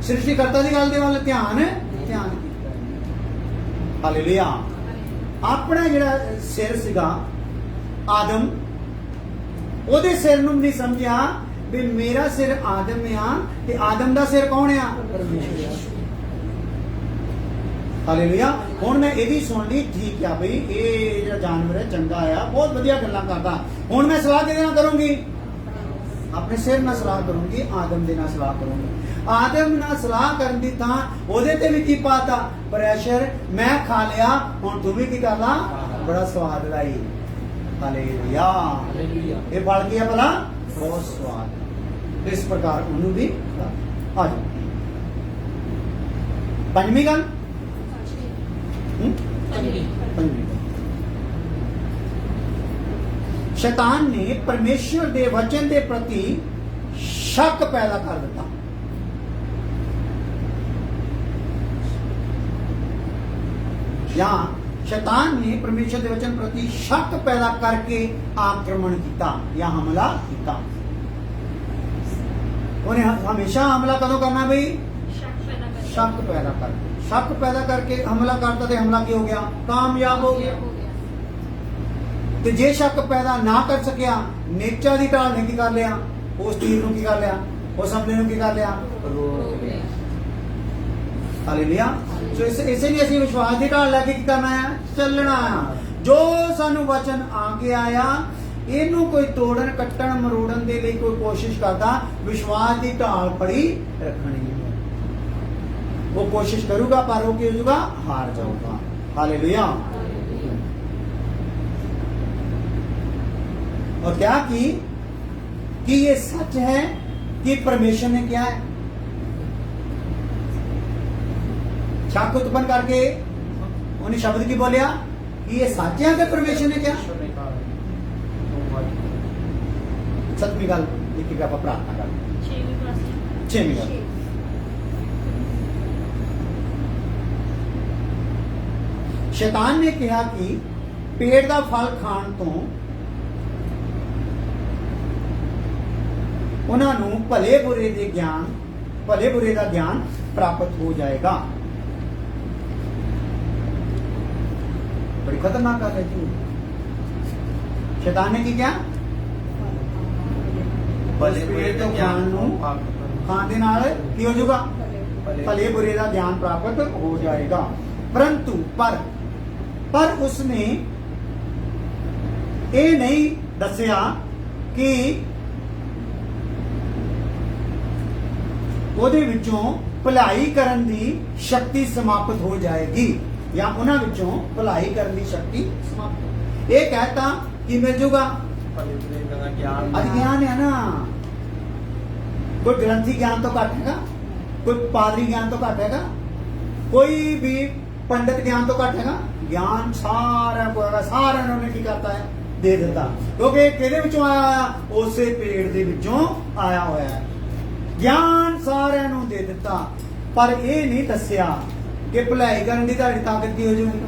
ਸ੍ਰਿਸ਼ਟੀ ਕਰਤਾ ਦੀ ਗੱਲ ਦੇ ਵੱਲ ਧਿਆਨ ਕੀਤਾ। ਹਾਲੇਲੂਇਆ। ਆਪਣਾ ਜਿਹੜਾ ਸਿਰ ਸੀਗਾ ਆਦਮ, ਉਹਦੇ ਸਿਰ ਨੂੰ ਨਹੀਂ ਸਮਝਿਆ ਵੀ ਮੇਰਾ ਸਿਰ ਆਦਮ ਆ ਤੇ ਆਦਮ ਦਾ ਸਿਰ ਕੌਣ ਆ? ਪਰਮੇਸ਼ਰ। ਹਾਲੇਲੂਇਆ। ਹੁਣ ਮੈਂ ਇਹ ਵੀ ਸੁਣ ਲਈ, ਠੀਕ ਆ ਬਈ ਇਹ ਜਿਹੜਾ ਜਾਨਵਰ ਹੈ ਚੰਗਾ ਆ, ਬਹੁਤ ਵਧੀਆ ਗੱਲਾਂ ਕਰਦਾ। ਹੁਣ ਮੈਂ ਸਲਾਹ ਕਿਹਦੇ ਨਾਲ ਕਰੂੰਗੀ? ਆਪਣੇ ਸਿਰ ਨਾਲ ਸਲਾਹ ਕਰੂੰਗੀ, ਆਦਮ ਦੇ ਨਾਲ ਸਲਾਹ ਕਰੂੰਗੀ। ਆਦਮ ਨਾਲ ਸਲਾਹ ਕਰਨ ਦੀ ਤਾਂ ਉਹਦੇ ਤੇ ਵੀ ਕੀ ਪਾਤਾ? ਪ੍ਰੈਸ਼ਰ। ਮੈਂ ਖਾ ਲਿਆ, ਹੁਣ ਤੂੰ ਵੀ ਕੀ ਕਰ ਲਾ? ਬੜਾ ਸਵਾਦ ਲਾਈ। ਹਾਲੇਲੂਇਆ। ਇਹ ਫਲ ਕੀ ਹੈ ਭਲਾ? ਬਹੁਤ ਸਵਾਦ। ਇਸ ਪ੍ਰਕਾਰ ਉਹਨੂੰ ਵੀ ਆ ਜਾਓ। ਪੰਜਵੀਂ ਗੱਲ, ਪੰਜਵੀਂ शैतान ने परमेश्वर के वचन के प्रति शक पैदा कर दिता। या शैतान ने परमेश्वर के वचन प्रति शक पैदा करके आक्रमण किया या हमला किया। उन्हें हमेशा हमला कदों करना भाई? शक पैदा करके। शक पैदा करके हमला करता, तो हमला क्या हो गया? कामयाब हो गया। ਤੇ ਜੇ ਸ਼ੱਕ ਪੈਦਾ ਨਾ ਕਰ ਸਕਿਆ, ਨੇਚਾ ਦੀ ਢਾਲ ਨੇ ਕੀ ਕਰ ਲਿਆ? ਉਸ ਤੀਰ ਨੂੰ ਕੀ ਕਰ ਲਿਆ? ਉਸ ਹਮਲੇ ਨੂੰ ਕੀ ਕਰ ਲਿਆ? ਰੋਕ ਲਿਆ। ਹਾਲੇਲੂਇਆ। ਸੋ ਇਸੇ ਲਈ ਅਸੀਂ ਵਿਸ਼ਵਾਸ ਦੀ ਢਾਲ ਲੈ ਕੇ ਕੀ ਕਰਨਾ ਹੈ? ਚੱਲਣਾ ਆ। ਜੋ ਸਾਨੂੰ ਵਚਨ ਆ ਕੇ ਆਇਆ, ਇਹਨੂੰ ਕੋਈ ਤੋੜਨ, ਕੱਟਣ, ਮਰੋੜਨ ਦੇ ਲਈ ਕੋਈ ਕੋਸ਼ਿਸ਼ ਕਰਦਾ, ਵਿਸ਼ਵਾਸ ਦੀ ਢਾਲ ਫੜੀ ਰੱਖਣੀ ਹੈ। ਉਹ ਕੋਸ਼ਿਸ਼ ਕਰੂਗਾ, ਪਰ ਉਹ ਕੀ ਹੋ ਜਾਊਗਾ? ਹਾਰ ਜਾਊਗਾ। ਹਾਲੇਲੂਇਆ। और क्या कि ये सच है कि परमेश्वर ने क्या है? शक उत्पन्न करके उन्हें शब्द की बोलिया कि ये सच है कि परमेश्वर ने क्या? सतवीं गल लिख के आप प्रार्थना कर। छेवीं गल, शैतान ने कहा कि पेड़ का फल खाण तो उन्होंने भले बुरे का ज्ञान प्राप्त हो जाएगा। बड़ी खतरनाक बात है जी। शैतान ने की क्या? भले बुरे का ज्ञान खाने दे नाल की हो जाएगा? भले बुरे का ज्ञान प्राप्त हो जाएगा। परंतु पर उसने ये नहीं दसिया कि ਉਹਦੇ ਵਿੱਚੋਂ ਭਲਾਈ ਕਰਨ ਦੀ ਸ਼ਕਤੀ ਸਮਾਪਤ ਹੋ ਜਾਏਗੀ, ਜਾਂ ਉਹਨਾਂ ਵਿੱਚੋਂ ਭਲਾਈ ਕਰਨ ਦੀ ਸ਼ਕਤੀ ਸਮਾਪਤ। ਇਹ ਕਹਤਾ ਕਿ ਮਿਲ ਜੂਗਾ ਅਧਿਆਨ ਹੈ ਨਾ। ਕੋਈ ਗ੍ਰੰਥੀ ਗਿਆਨ ਤੋਂ ਘੱਟ ਹੈਗਾ? ਕੋਈ ਪਾਦਰੀ ਗਿਆਨ ਤੋਂ ਘੱਟ ਹੈਗਾ? ਕੋਈ ਵੀ ਪੰਡਿਤ ਗਿਆਨ ਤੋਂ ਘੱਟ ਹੈਗਾ? ਗਿਆਨ ਸਾਰਿਆਂ ਕੋਲ ਹੈਗਾ। ਸਾਰਿਆਂ ਨੂੰ ਕੀ ਕਰਤਾ ਹੈ? ਦੇ ਦਿੱਤਾ। ਕਿਉਂਕਿ ਕਿਹਦੇ ਵਿੱਚੋਂ ਆਇਆ ਹੋਇਆ? ਉਸੇ ਪੇੜ ਦੇ ਵਿੱਚੋਂ ਆਇਆ ਹੋਇਆ ਹੈ। ਗਿਆਨ ਸਾਰਿਆਂ ਨੂੰ ਦੇ ਦਿੱਤਾ, ਪਰ ਇਹ ਨਹੀਂ ਦੱਸਿਆ ਕਿ ਭਲਾਈ ਕਰਨ ਦੀ ਤੁਹਾਡੀ ਤਾਕਤ ਕੀ ਹੋ ਜਾਊਗੀ।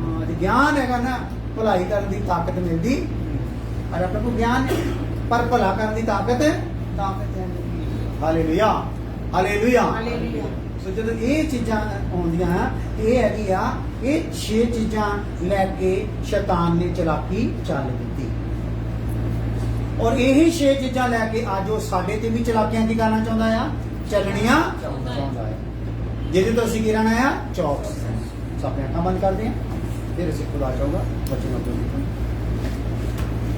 ਹਾਂ, ਜੇ ਗਿਆਨ ਹੈਗਾ ਨਾ, ਭਲਾਈ ਕਰਨ ਦੀ ਤਾਕਤ ਮਿਲਦੀ, ਔਰ ਆਪਣੇ ਕੋਲ ਗਿਆਨ ਹੈ ਪਰ ਭਲਾ ਕਰਨ ਦੀ ਤਾਕਤ ਹੈ ਨਹੀਂ। Hallelujah, hallelujah. ਸੋ ਜਦੋਂ ਇਹ ਚੀਜ਼ਾਂ ਆਉਂਦੀਆਂ, ਇਹ ਹੈਗੀ ਆ, ਇਹ 6 ਚੀਜ਼ਾਂ ਲੈ ਕੇ ਸ਼ੈਤਾਨ ਨੇ ਚਲਾਕੀ ਚੱਲ ਦਿੱਤੀ, ਔਰ ਇਹੀ 6 ਚੀਜ਼ਾਂ ਲੈ ਕੇ ਅੱਜ ਉਹ ਸਾਡੇ ਤੇ ਵੀ ਚਲਾਕੀਆਂ ਕੀ ਕਰਨਾ ਚਾਹੁੰਦਾ ਆ, ਚੱਲਣੀਆਂ ਚਾਹੁੰਦਾ ਹੈ, ਜਿਹਦੇ ਤੋਂ ਅਸੀਂ ਕੀ ਰਹਿਣਾ ਆ, ਚੌਕਸ। ਸੋ ਆਪਣੇ ਅੱਖਾਂ ਬੰਦ ਕਰਦੇ ਹਾਂ, ਫਿਰ ਅਸੀਂ ਖੁਦਾ ਚਾਹੂਗਾ ਬਚਨ ਤੋਂ।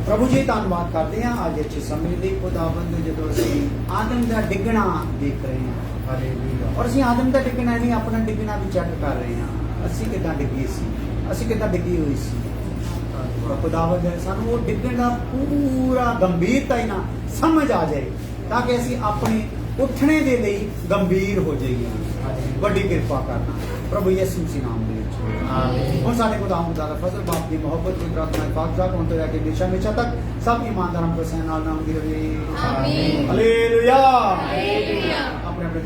ਪ੍ਰਭੂ ਜੀ ਧੰਨਵਾਦ ਕਰਦੇ ਹਾਂ ਅੱਜ ਅੱਛੇ ਸਮੇਂ ਲਈ ਖੁਦਾਵੰਦ, ਜਦੋਂ ਅਸੀਂ ਆਦਮ ਦਾ ਡਿੱਗਣਾ ਦੇਖ ਰਹੇ ਹਾਂ। ਹਾਲੇਲੂਇਆ। ਔਰ ਅਸੀਂ ਆਦਮ ਦਾ ਡਿੱਗਣਾ ਨਹੀਂ, ਆਪਣਾ ਡਿੱਗਣਾ ਵੀ ਚੈੱਕ ਕਰ ਰਹੇ ਹਾਂ, ਅਸੀਂ ਕਿੱਦਾਂ ਡਿੱਗੇ ਸੀ, ਅਸੀਂ ਕਿੱਦਾਂ ਡਿੱਗੀ ਹੋਈ ਸੀ। ਖੁਦਾਵੰਦ ਸਾਨੂੰ ਉਹ ਡਿੱਗਣ ਦਾ ਪੂਰਾ ਗੰਭੀਰਤਾ ਹੀ ਨਾ ਸਮਝ ਆ ਜਾਏ, ਤਾਂ ਕਿ ਅਸੀਂ ਆਪਣੇ ਉੱਠਣੇ ਦੇ ਲਈ ਗੰਭੀਰ ਹੋ ਜਾਈਏ। ਵੱਡੀ ਕਿਰਪਾ ਕਰਨਾ ਪ੍ਰਭੂ ਯਿਸੂ ਮਸੀਹ ਨਾਮ ਦੇ ਵਿੱਚ। ਆਮੀਨ। ਹੁਣ ਸਾਡੇ ਖੁਦਾਵੰਦ ਦਾ ਫਜ਼ਲ, ਬਾਪ ਦੀ ਮੁਹੱਬਤ, ਕੁਦਰਤ ਨਾਲ ਪਾਕ ਜ਼ਾਤ ਹੋਣ ਤੋਂ ਲੈ ਕੇ ਹਮੇਸ਼ਾ ਹਮੇਸ਼ਾ ਤੱਕ ਸਭ ਈਮਾਨਦਾਰਾਂ ਨੂੰ ਨਾਲ ਨਾਮ ਦੀ ਰਵੇ। ਆਮੀਨ। ਹਾਲੇਲੂਇਆ। ਹਾਲੇਲੂਇਆ। ਆਪਣੇ